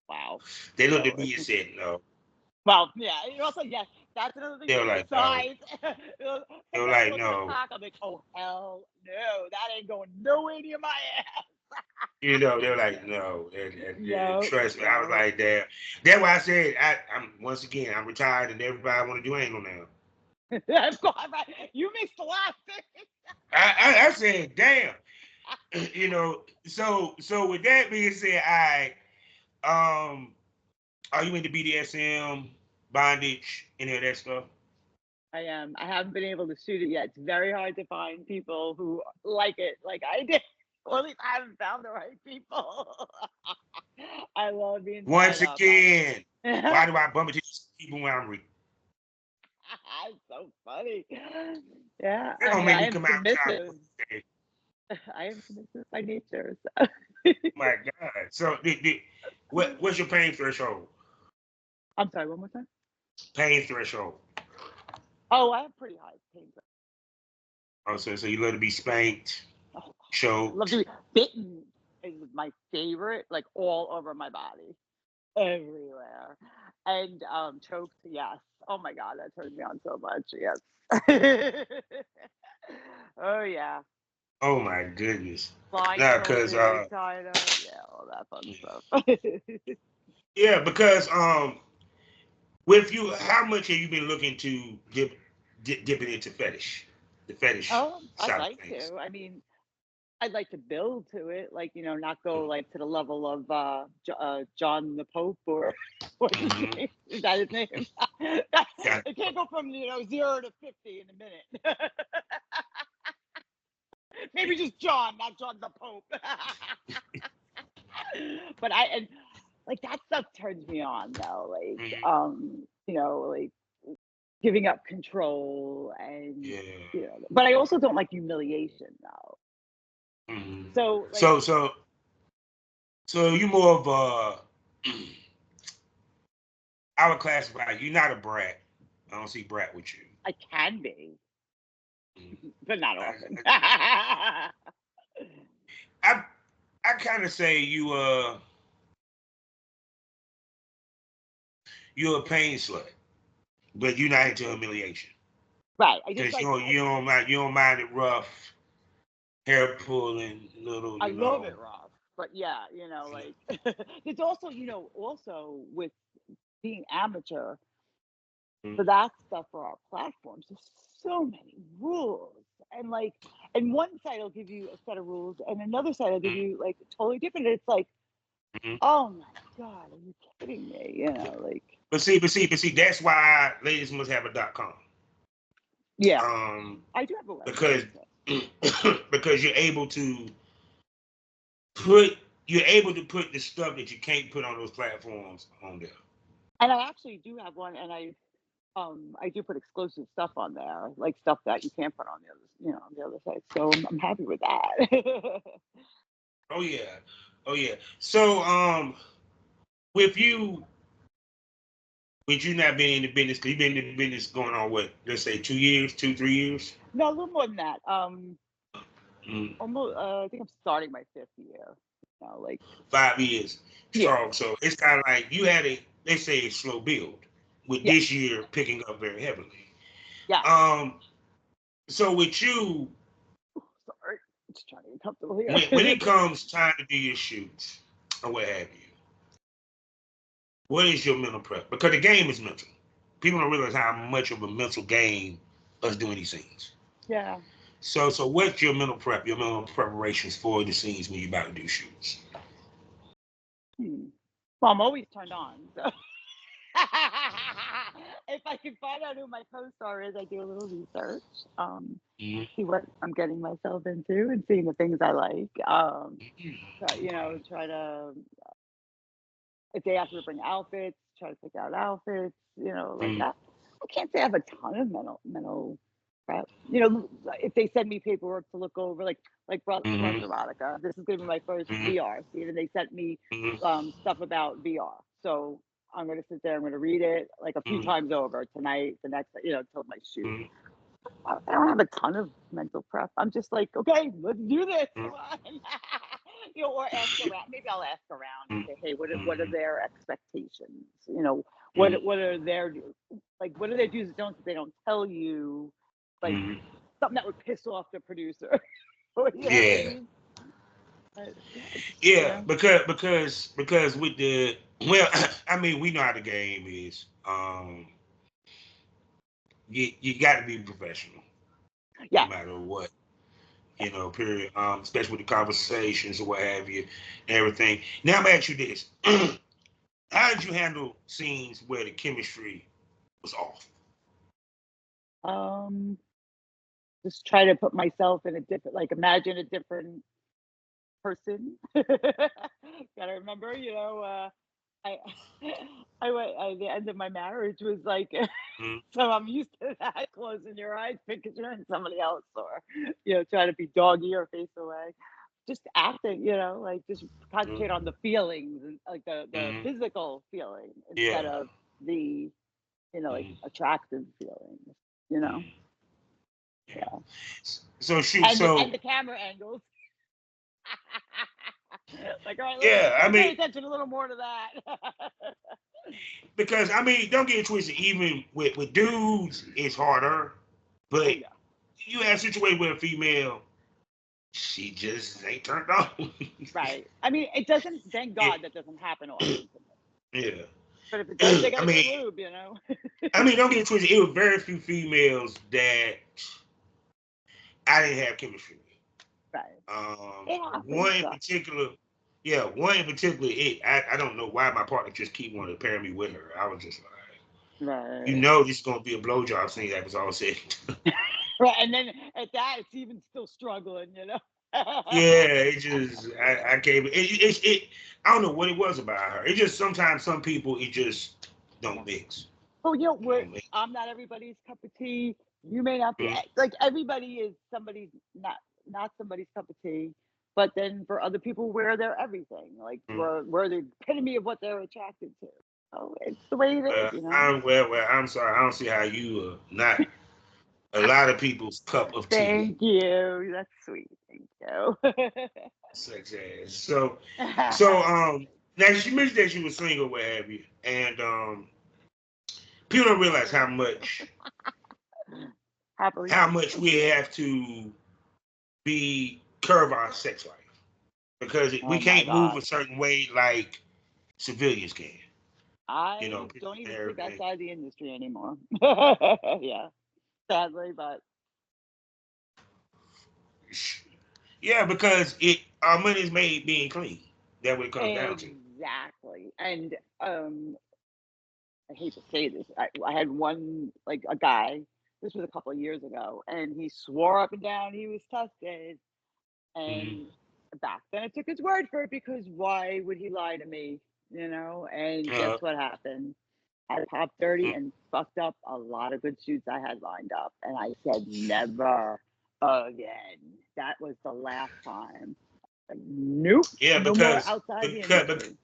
wow. They looked at So me and it's said no. well, yeah, and also, yes, that's another thing They were too, the like no. size. They were Sometimes I like look at a no. cock, I'm like, "Oh, hell no, that ain't going nowhere near my ass." They were like, no, and No, trust me, I was no. like, damn. That's why I said, I'm once again, I'm retired, and everybody want to do anal now. Of course, you missed the last thing. I said, damn, So with that being said, are you into BDSM, bondage, any of that stuff? I am. I haven't been able to shoot it yet. It's very hard to find people who like it like I did. Or at least I haven't found the right people. I love being Once tied up. again, why It's do I bump into these people when I'm so funny. Yeah, They're I gonna mean, make I me am come out submissive. and I am submissive by nature. So. my God. So what's your pain threshold? I'm sorry, one more time. Pain threshold. Oh, I have pretty high pain. Oh, so you love to be spanked, Oh, I love to choked. be bitten. Is my favorite, like all over my body. Everywhere. And, choked, yes. Oh my god, that turns me on so much, yes. Oh, yeah. Oh my goodness. Cause Blindfolded, tied up, yeah, all that fun stuff. yeah, because with you, how much have you been looking to dipping into fetish, the fetish I'd side of like things? to. I mean, I'd like to build to it, like, not go like to the level of John the Pope or what's his Mhm. name? Is that his name? Yeah. It can't go from 0 to 50 in a minute. Maybe just John, not John the Pope. But and like that stuff turns me on though, like Mhm. like giving up control and Yeah. but I also don't like humiliation though. Mhm. So like So you more of a I would classify you're not a brat. I don't see brat with you. I can be, Mhm. but not I often. I, I kind of say you're a pain slut, but you're not into humiliation Right. I just because like you don't mind it rough, hair pulling, little I love it rough. But yeah, like it's also, also with being amateur Mhm. for that stuff for our platforms, there's so many rules. And like and one site will give you a set of rules and another site will give you like totally different. And it's like, Mhm. oh my God, are you kidding me? Like But see, that's why ladies must have a .com. yeah, Um, I do have a website. because So. because put you're able to put the stuff that you can't put on those platforms on there. And I actually do have one and I do put exclusive stuff on there, like stuff that you can't put on the other, on the other side. So I'm happy with that. Oh yeah, oh yeah. So with you with you not being in the business, 'cause you've been in the business going on what? Let's say 2 years, 3 years. No, a little more than that. Mm, Almost. I think I'm starting my fifth year. Like 5 years yeah, strong. So it's kind of like you had they say a slow build with yeah, this year picking up very heavily. yeah. Um, so with you, Sorry, just trying to get comfortable when here. it comes time to do your shoots or what have you, what is your mental prep? Because the game is mental. People don't realize how much of a mental game us doing these things. Yeah. So what's your mental prep? Your mental preparations for the scenes when you're about to do shoots? Hmm. Well, I'm always turned on. So if I can find out who my co-star is, I do a little research. Mm-hmm. See what I'm getting myself into and seeing the things I like. Try to if they ask me to bring outfits, try to pick out outfits, like Mm-hmm. that. I can't say I have a ton of mental prep. If they send me paperwork to look over, like Blush Mm-hmm. Erotica, this is gonna be my first Mm-hmm. VR scene, and they sent me Mm-hmm. stuff about VR. So I'm gonna sit there, I'm gonna read it like a few times over tonight, the next, till my shoot. Mm-hmm. I don't have a ton of mental prep. I'm just like, okay, let's do this. Come Mm-hmm. on. Or ask around. Maybe I'll ask around and say, hey, what are Mm-hmm. their expectations? Mm-hmm. What are their what are their do's and don'ts that they don't tell you? Like Mm-hmm. something that would piss off the producer. You know what I Yeah. mean? But, yeah, just, Yeah, because with the well, I mean, we know how the game is. You got to be professional no yeah. matter what, period. Especially with the conversations or what have you, and everything. Now I'm gonna ask you this: how did you handle scenes where the chemistry was off? Um, just try to put myself in a different, like imagine a different person. Gotta remember, I the end of my marriage was like Mm-hmm. so I'm used to that closing your eyes picturing somebody else or trying to be doggy or face away. Just acting, like just concentrate on the feelings and like the Mm-hmm. physical feeling instead Yeah. of the like Mm-hmm. attractive feelings, you know. Mm-hmm. Yeah. Yeah. So shoot. And the So camera angles. Like, all right, yeah, I let's pay mean, attention a little more to that. because I mean, don't get it twisted. Even with dudes, it's harder. Oh But yeah. you have a situation where a female, she just ain't turned on. Right. I mean, it doesn't, thank Yeah, God that doesn't happen often to me. yeah. But if it does, they got I to get mean, lube. don't get it twisted. It was very few females that I didn't have chemistry with. Right. Um, It happens. one in particular, yeah, one in particular, I don't know why my partner just keep wanting to pair me with her. I was just like, you Right. know, this is gonna be a blowjob scene that was all said. Right. And then at that, it's even still struggling, you know? Yeah, it just I gave it. I don't know what it was about her. It just sometimes some people it just Yeah. don't mix. Oh, you know, You know, mix. I'm not everybody's cup of tea. You may not be Mm, like everybody is somebody's not somebody's cup of tea. But then for other people, we're everything. Like mm. we're the epitome of what they're attracted to. So it's the way it is, you know. I'm sorry. I don't see how you are not a lot of people's cup of tea. Thank you. That's sweet. Thank you. Sex ass. So now she mentioned that she was single, what have you, and people don't realize Happily how much single. we have to be curve our sex life because we Oh my can't move God. a certain way like civilians can. You know, I people don't even and sleep everything. outside the industry anymore. Yeah, sadly, but Yeah, because our money is made being clean. That's what it comes down to. exactly. And I hate to say this. I had one like a guy. This was a couple of years ago, and he swore up and down he was tested. Mm-hmm. And back then, I took his word for it because why would he lie to me? You know. And guess Uh, what happened? I popped dirty and fucked up a lot of good shoots I had lined up. And I said, never again. That was the last time. Like, nope, yeah, no more outside the because industry.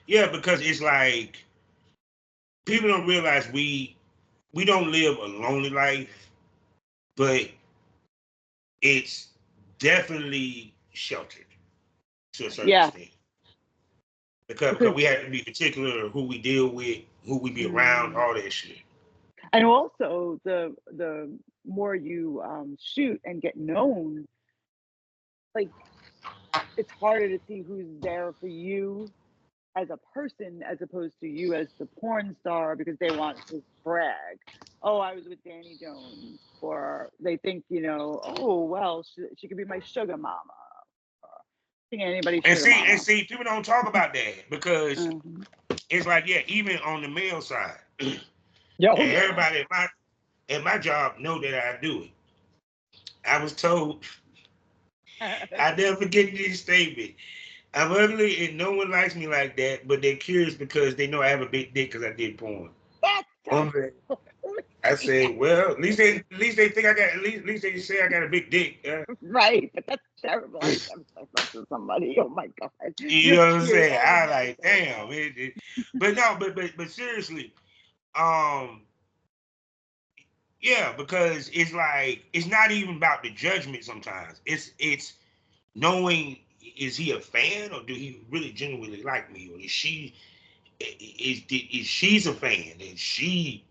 yeah, because it's like people don't realize we don't live a lonely life, but it's definitely sheltered to a certain Yeah, extent because because, we have to be particular who we deal with, who we be around, mm, all that shit. and also the more you shoot and get known, like it's harder to see who's there for you as a person as opposed to you as the porn star because they want to brag. Oh, I was with Danny Jones, or they think, oh well, she could be my sugar mama. Or, I think anybody's sugar And mama. see, people don't talk about that because Mhm. it's like, yeah, even on the male side, and Yeah, oh yeah. everybody at my job know that I do it. I was told I never forget this statement. I'm ugly and no one likes me like that, but they're curious because they know I have a big dick because I did porn. That's Um, terrible. I said, well, at least they think I got at least they say I got a big dick. Right, but that's terrible. I've never said that to somebody. Oh my god, You you're know what I'm cute. saying? I would I never like, say damn. that. But no, but seriously, um, yeah, because it's like it's not even about the judgment. Sometimes it's knowing is he a fan or do he really genuinely like me or is she's a fan and she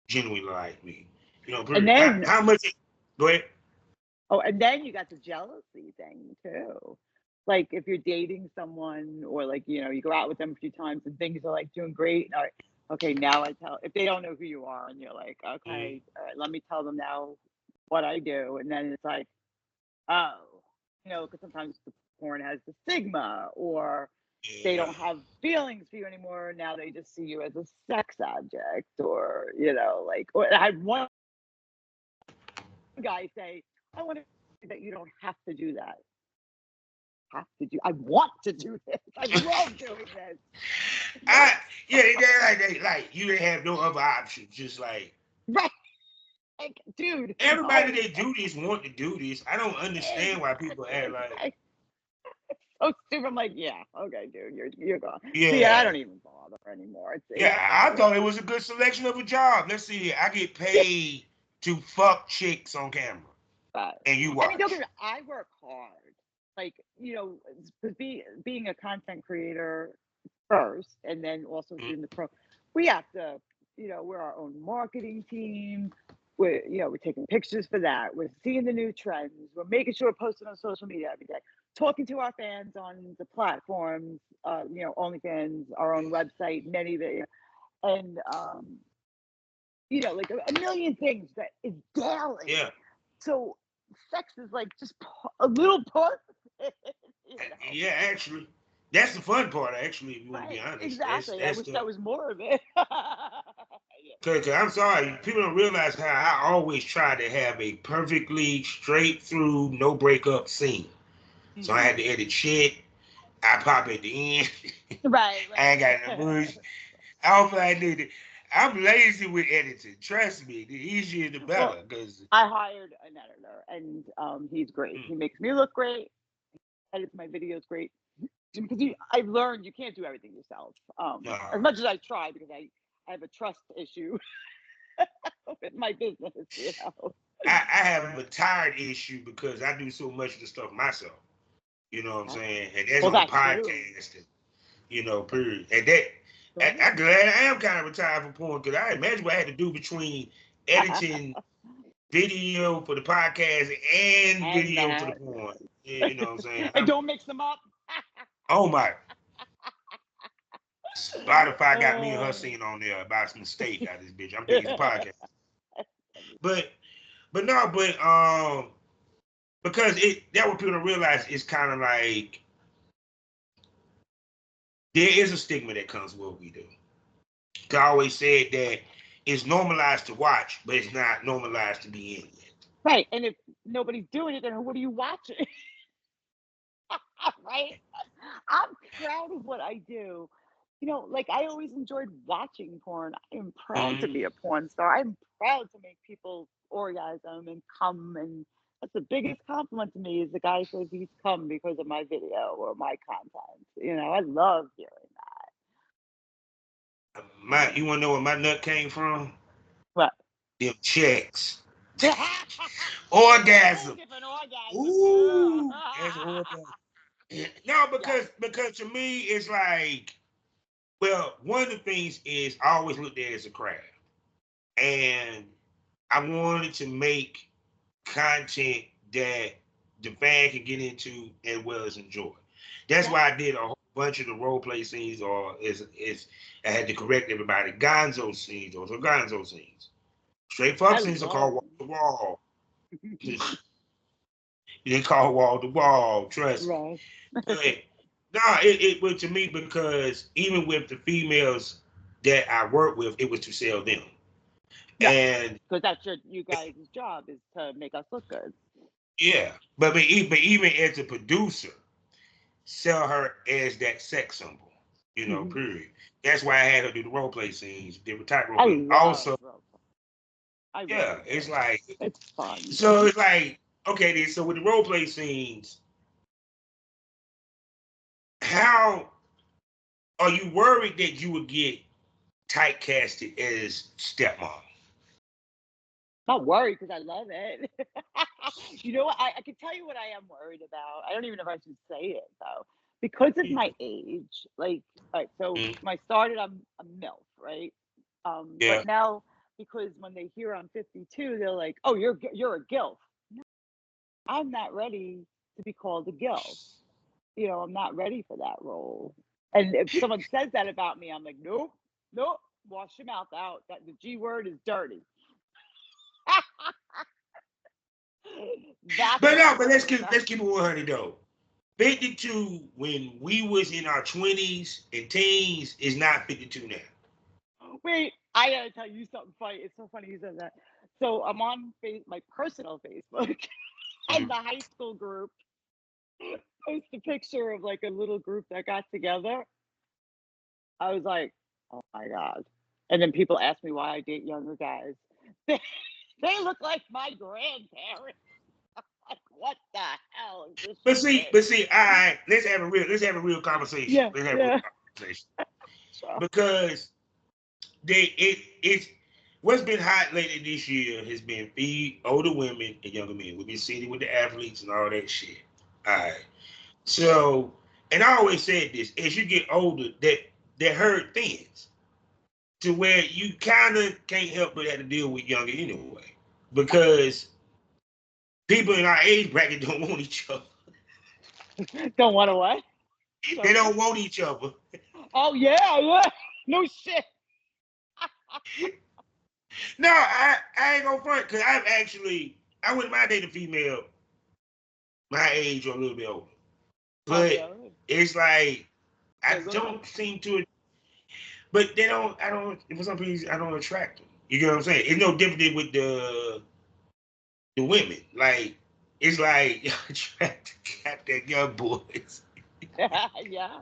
genuinely like me. You know, And then, how much? Go ahead. oh, and then you got the jealousy thing too. Like if you're dating someone or like, you go out with them a few times and things are like doing great. All right, okay, now I tell if they don't know who you are and you're like, Mhm. okay, all right, let me tell them now what I do. And then it's like, oh, because sometimes the porn has the stigma or they Yeah. don't have feelings for you anymore. Now they just see you as a sex object or, like, or I had one guy say, I want to that you don't have to do that. I want to do this. I love doing this. What? I yeah, they like you didn't have no other options. Just like Right. Like, dude, everybody no. that do this want to do this. I don't understand why people act Exactly. like So stupid. I'm like, yeah, okay, dude, you're gone. See, I yeah. don't even bother anymore. It's Yeah, I thought it was a good selection of a job. Let's see, I get paid to fuck chicks on camera, but and you I mean, don't get watch. me wrong, I work hard. Like, being a content creator first, and then also Mhm. doing the pro, we have to, we're our own marketing team. We're taking pictures for that. We're seeing the new trends. We're making sure we're posting on social media every day, talking to our fans on the platforms, OnlyFans, our own website, many video, and like a million things that is daily. Yeah, So sex is like just a little part of it, you know. Yeah, actually, that's the fun part. Actually, if you want to be Right, honest, exactly. I that's wish the. that was more of it. Cause I'm sorry, people don't realize how I always try to have a perfectly straight through, no breakup scene. So I had to edit shit. I pop at the end. Right, I ain't got no right. bush. I don't feel I need it. I'm lazy with editing. Trust me, the easier the Well, better. Cause I hired an editor, and he's great. mm, He makes me look great, edits my videos great. Because I've learned you can't do everything yourself. As nah, much as I try, because I have a trust issue with my business, you know. I have a tired issue because I do so much of the stuff myself. You know what I'm Yeah. saying? And that's Well, on that's true. podcasting. Period. And that Right. I'm glad I am kind of retired from porn because I imagine what I had to do between editing video for the podcast and And video for the that, porn. Yeah, yes. you know what I'm saying? And don't mix them up. Oh my, Spotify got me and her Oh. singing on there about some mistake out of this bitch. I'm thinking it's a podcast. But but because that what people don't realize is kind of like there is a stigma that comes with what we do. I always said that it's normalized to watch, but it's not normalized to be in it. Right. And if nobody's doing it, then what are you watching? Right? I'm proud of what I do. You know, like I always enjoyed watching porn. I am proud to Mm-hmm. be a porn star. I'm proud to make people orgasm and come, and that's the biggest compliment to me is the guy says he's come because of my video or my content. You know, I love hearing that. You want to know where my nut came from? What? Them checks. A whole Orgasm. different orgasm. Ooh, that's orgasm. No, Yeah. because to me it's like, well, one of the things is I always looked at it as a craft, and I wanted to make content that the fan can get into as well as enjoy. That's Yeah. why I did a whole bunch of the role play scenes, or is I had to correct everybody. Gonzo scenes, those are Gonzo scenes. Straight fuck I scenes are love called wall to wall. They call wall to wall. Trust me. right. But no, it was to me because even with the females that I work with, it was to sell them. Yeah. And Because that's you guys' job is to make us look good. yeah, but even as a producer, sell her as that sex symbol, Mhm. period. That's why I had her do the role play scenes, different type role I play. love Also, role play. I yeah, really it's do. like, It's fun. so it's like, okay, then, so with the role play scenes, how are you worried that you would get typecasted as stepmom? Not worried because I love it. You know what? I can tell you what I am worried about. I don't even know if I should say it though. Because of my age, like, all right, so Mm, when I started, I'm a MILF, right? yeah. But now because when they hear I'm 52, they're like, "Oh, you're a GILF." No, I'm not ready to be called a GILF. You know, I'm not ready for that role. And if someone says that about me, I'm like, nope, nope, wash your mouth out. That the G word is dirty. That's But what no, I'm but worried about. let's keep it 100 though. 52 when we was in our 20s and teens is not 52 now. Wait, I gotta tell you something funny. It's so funny you said that. So I'm on my personal Facebook, and Mhm. the high school group post a picture of like a little group that got together. I was like, oh my god. And then people ask me why I date younger guys. They look like my grandparents. Like, what the hell is this shit? But see, all right, let's have a real conversation. Yeah, Let's have a real yeah. conversation. Sure. Because it's what's been hot lately this year has been feed older women and younger men. We've been seeing it with the athletes and all that shit. All right. So, and I always said this: as you get older, that hurt thins to where you kind of can't help but have to deal with younger anyway, because people in our age bracket don't want each other. Don't want to what? They Sorry. don't want each other. Oh yeah, yeah. No shit. No, I ain't gonna front because I wouldn't mind dating a female my age or a little bit older. Oh, But really? it's like They I look like. don't seem to. But they don't. I don't. For some reason, I don't attract them. You get what I'm saying? It's no different than with the women. Like it's like attract goddamn young boys. Yeah.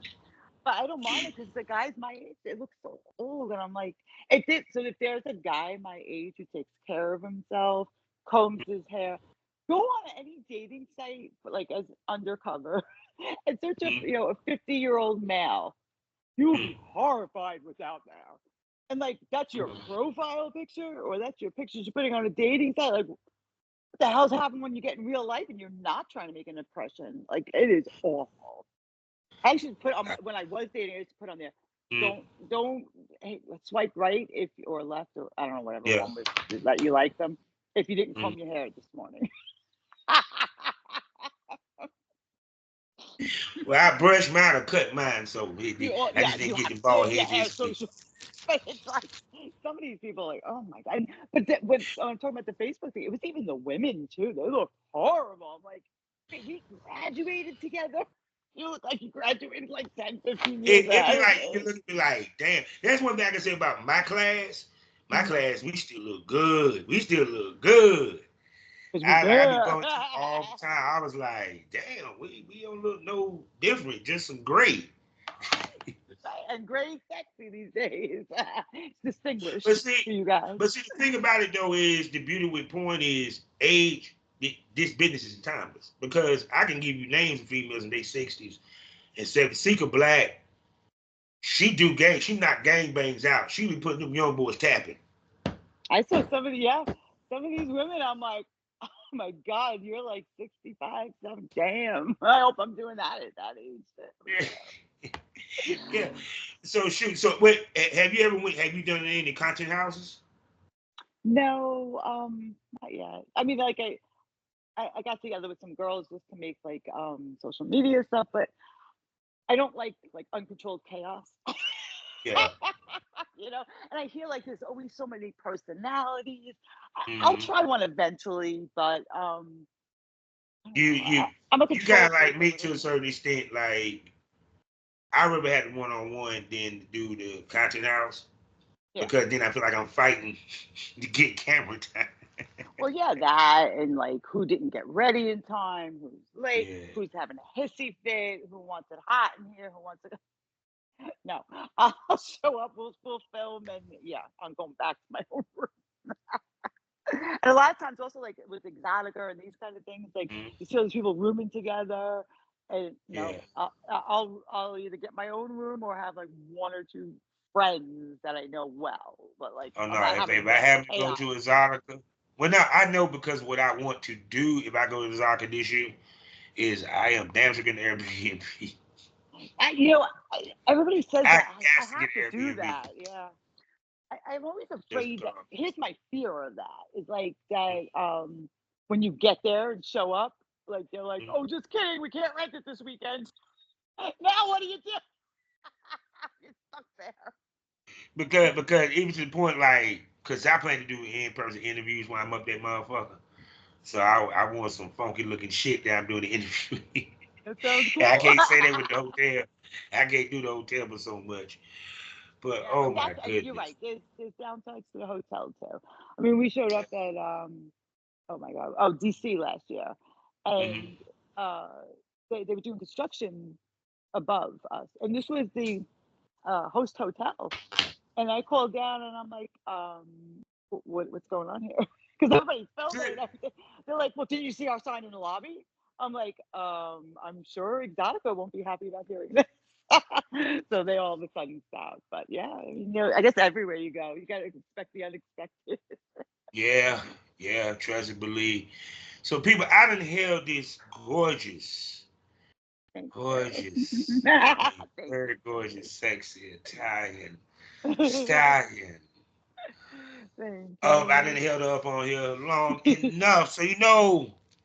But I don't mind it because the guys my age, they look so old, and I'm like, it did. So if there's a guy my age who takes care of himself, combs his hair, go on any dating site, like as undercover, and search up, Mm, a 50-year-old male. You'll mm, be horrified without now. And like, that's your mm. profile picture, or that's your pictures you're putting on a dating site. Like, what the hell's happened when you get in real life and you're not trying to make an impression? Like, it is awful. I should put on when I was dating, I used to put on there, Mm, don't hey, swipe right if or left, or I don't know, whatever yeah. one was that you like them if you didn't Mm. comb your hair this morning. Well, I brush mine or cut mine, so I Yeah, just you didn't get have the to, bald your head hair is so yesterday. short. But it's like some of these people are like, oh my god. But when I'm talking about the Facebook thing, it was even the women too. They look horrible. I'm like, wait, we graduated together. You look like you graduated like 10, 15 years It be ahead of like you me. look at me like, damn. That's one thing I can say about my class. My Mhm. class, we still look good. We still look good. 'Cause I be going to all the time. I was like, damn, we don't look no different, just some gray. and gray sexy these days. It's But distinguished see, for you guys. the thing about it though is the beauty with porn is age. This business is timeless because I can give you names of females in their 60s and 70s. Seeker Black, she do gang. She knock gang bangs out. She be putting them young boys tapping. I saw some of these women. I'm like, oh my god, you're like 65, some damn. I hope I'm doing that at that age. Yeah. So shoot. So wait, have you ever went? Have you done any content houses? No, not yet. I mean, like I got together with some girls just to make like social media stuff, but I don't like uncontrolled chaos. Yeah. And I hear like there's always so many personalities. I'll Hmm. try one eventually, but I don't You know. you I'm a you kind control of like freak a me little to a bit. certain extent. Like I rather had the one on one than do the content house Yeah. because then I feel like I'm fighting to get camera time. Well, yeah, that and like who didn't get ready in time, who's late, Yeah. who's having a hissy fit, who wants it hot in here, who wants it. No, I'll show up. We'll film, and yeah, I'm going back to my own room. And a lot of times, also like with Exotica and these kind of things, like Mhm. you see all these people rooming together, and Yeah. I'll either get my own room or have like one or two friends that I know well. But like Oh I'm no, not if having I the happen to go chaos. to Exotica, well now I know because what I want to do if I go to Exotica this year is I am damn sure getting Airbnb. I, you know, everybody says I that I got to get have to do an Airbnb. that. Yeah. I'm always Just afraid that here's my fear of that is like that when you get there and show up, like they're like, mhm. oh, just kidding, we can't rent it this weekend. Now what do you do? You're stuck there. Because even to the point like because I plan to do in person interviews when I'm up that motherfucker. So I want some funky looking shit that I'm doing the interview. That sounds I cool. can't say that with the hotel. I can't do the hotel for so much. But Yeah, oh my that's you're goodness. right. There's downsides to the hotel too. I mean, we showed up at oh my god, oh DC last year, Hmm. and uh they were doing construction above us, and this was the host hotel. And I called down and I'm like, what's going on here? Because everybody's filming and everything. They're like, well, didn't you see our sign in the lobby? I'm like, I'm sure Exotica won't be happy about hearing this. So they all of a sudden stopped. But yeah, I mean, I guess everywhere you go, you got to expect the unexpected. Yeah, yeah, trust and believe. So people out in hell this gorgeous, Thank you. gorgeous, I mean Thank very you. Thank gorgeous, sexy Italian you. stallion. Thank I didn't you. held her up on here long enough. So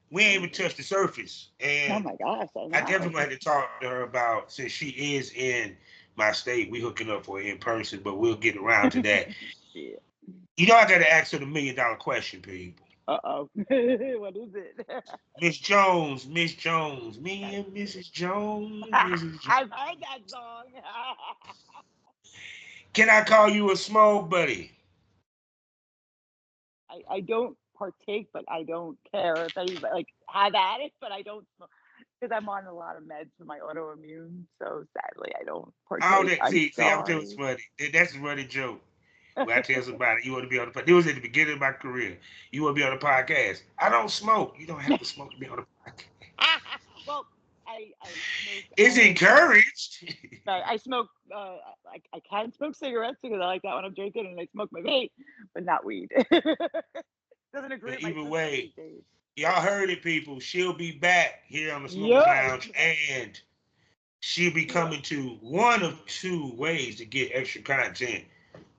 we ain't even touched the surface. Oh And my gosh, I I know. definitely had to talk to her about since she is in my state, we hooking up for in person, but we'll get around to that. Yeah. I gotta ask her the $1 million question, people. Uh-oh. What is it? Miss Jones, Miss Jones, me and Mrs. Jones, Mrs. Jones. I've heard that song. Can I call you a smoke buddy? I don't partake, but I don't care if anybody like have at it, but I don't smoke because I'm on a lot of meds for my autoimmune. So sadly, I don't All partake. that, I'm see, I'm telling you, it's sorry. funny. That's a running joke. When I tell somebody you want to be on the podcast, it was at the beginning of my career. You want to be on the podcast? I don't smoke. You don't have to smoke to be on the podcast. Well, I smoke. It's encouraged. I smoke. I can smoke cigarettes because I like that when I'm drinking, and I smoke my vape, but not weed. Doesn't agree But with my either system way, these days. y'all heard it, people. She'll be back here on the Smokers Yes. Lounge, and she'll be coming to one of two ways to get extra content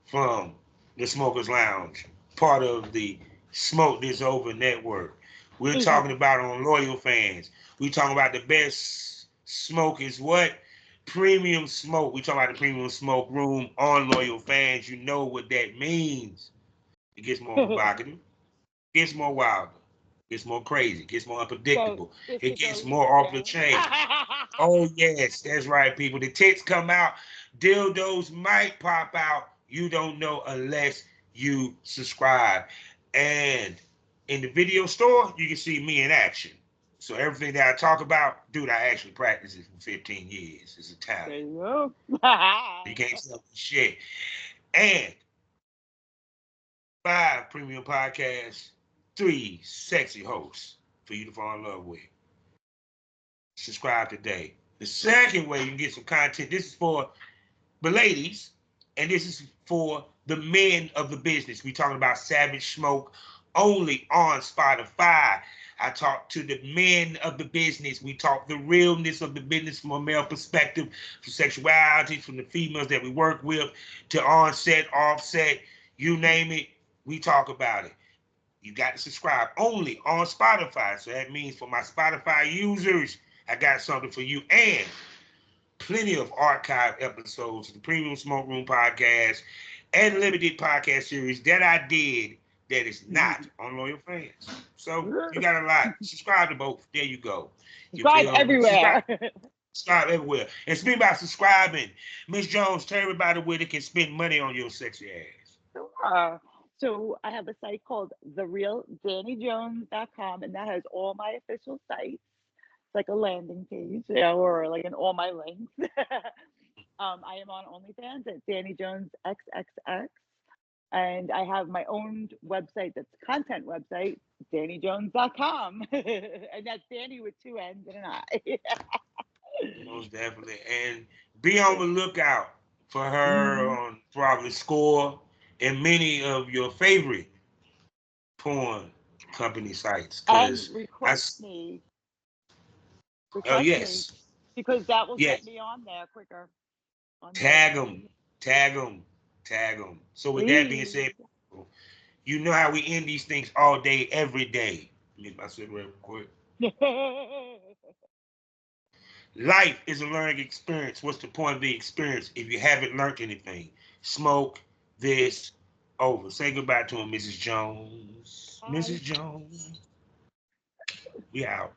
from the Smokers Lounge, part of the Smoke This Over network. We're talking about on Loyal Fans. We're talking about the best smoke is what? Premium smoke. We're talking about the premium smoke room on Loyal Fans. You know what that means. It gets more provocative, gets more wilder, gets more crazy, gets more So unpredictable. this It could go gets either more off the way. chain. Oh, yes, that's right, people. The tits come out, dildos might pop out. You don't know unless you subscribe. And in the video store, you can see me in action. So everything that I talk about, dude, I actually practiced it for 15 years. It's a There talent. you go. You can't tell me shit. And 5 premium podcasts, 3 sexy hosts for you to fall in love with. Subscribe today. The second way you can get some content, this is for the ladies, and this is for the men of the business. We talking about Savage Smoke only on Spotify. I talk to the men of the business. We talk the realness of the business from a male perspective, from sexuality, from the females that we work with, to onset, offset, you name it, we talk about it. You got to subscribe only on Spotify. So that means for my Spotify users, I got something for you. And plenty of archive episodes of the Premium Smoke Room podcast and limited podcast series that I did that is not on Loyal Fans. So you got a lot. Subscribe to both. There you go. You Subscribe feel me? everywhere. Subscribe everywhere. And speaking about subscribing, Miss Jones, tell everybody where they can spend money on your sexy ass. Sure. So I have a site called therealdannyjones.com, and that has all my official sites. It's like a landing page, or like an all my links. I am on OnlyFans at Danny Jones XXX, and I have my own website that's a content website, dannyjones.com. And that's Danny with 2 N's and an I. Most definitely. And be on the lookout for her Mhm. on probably Score and many of your favorite porn company sites. And Because I, oh, request me, yes, because that will get yes, me on there quicker on the tag website. them, tag them, tag them. So, with that being Please. said, you know how we end these things all day, every day. Let me get my cigarette real quick. Life is a learning experience. What's the point of the experience if you haven't learned anything? Smoke this over. Say goodbye to him, Mrs. Jones. Bye. Mrs. Jones. We out.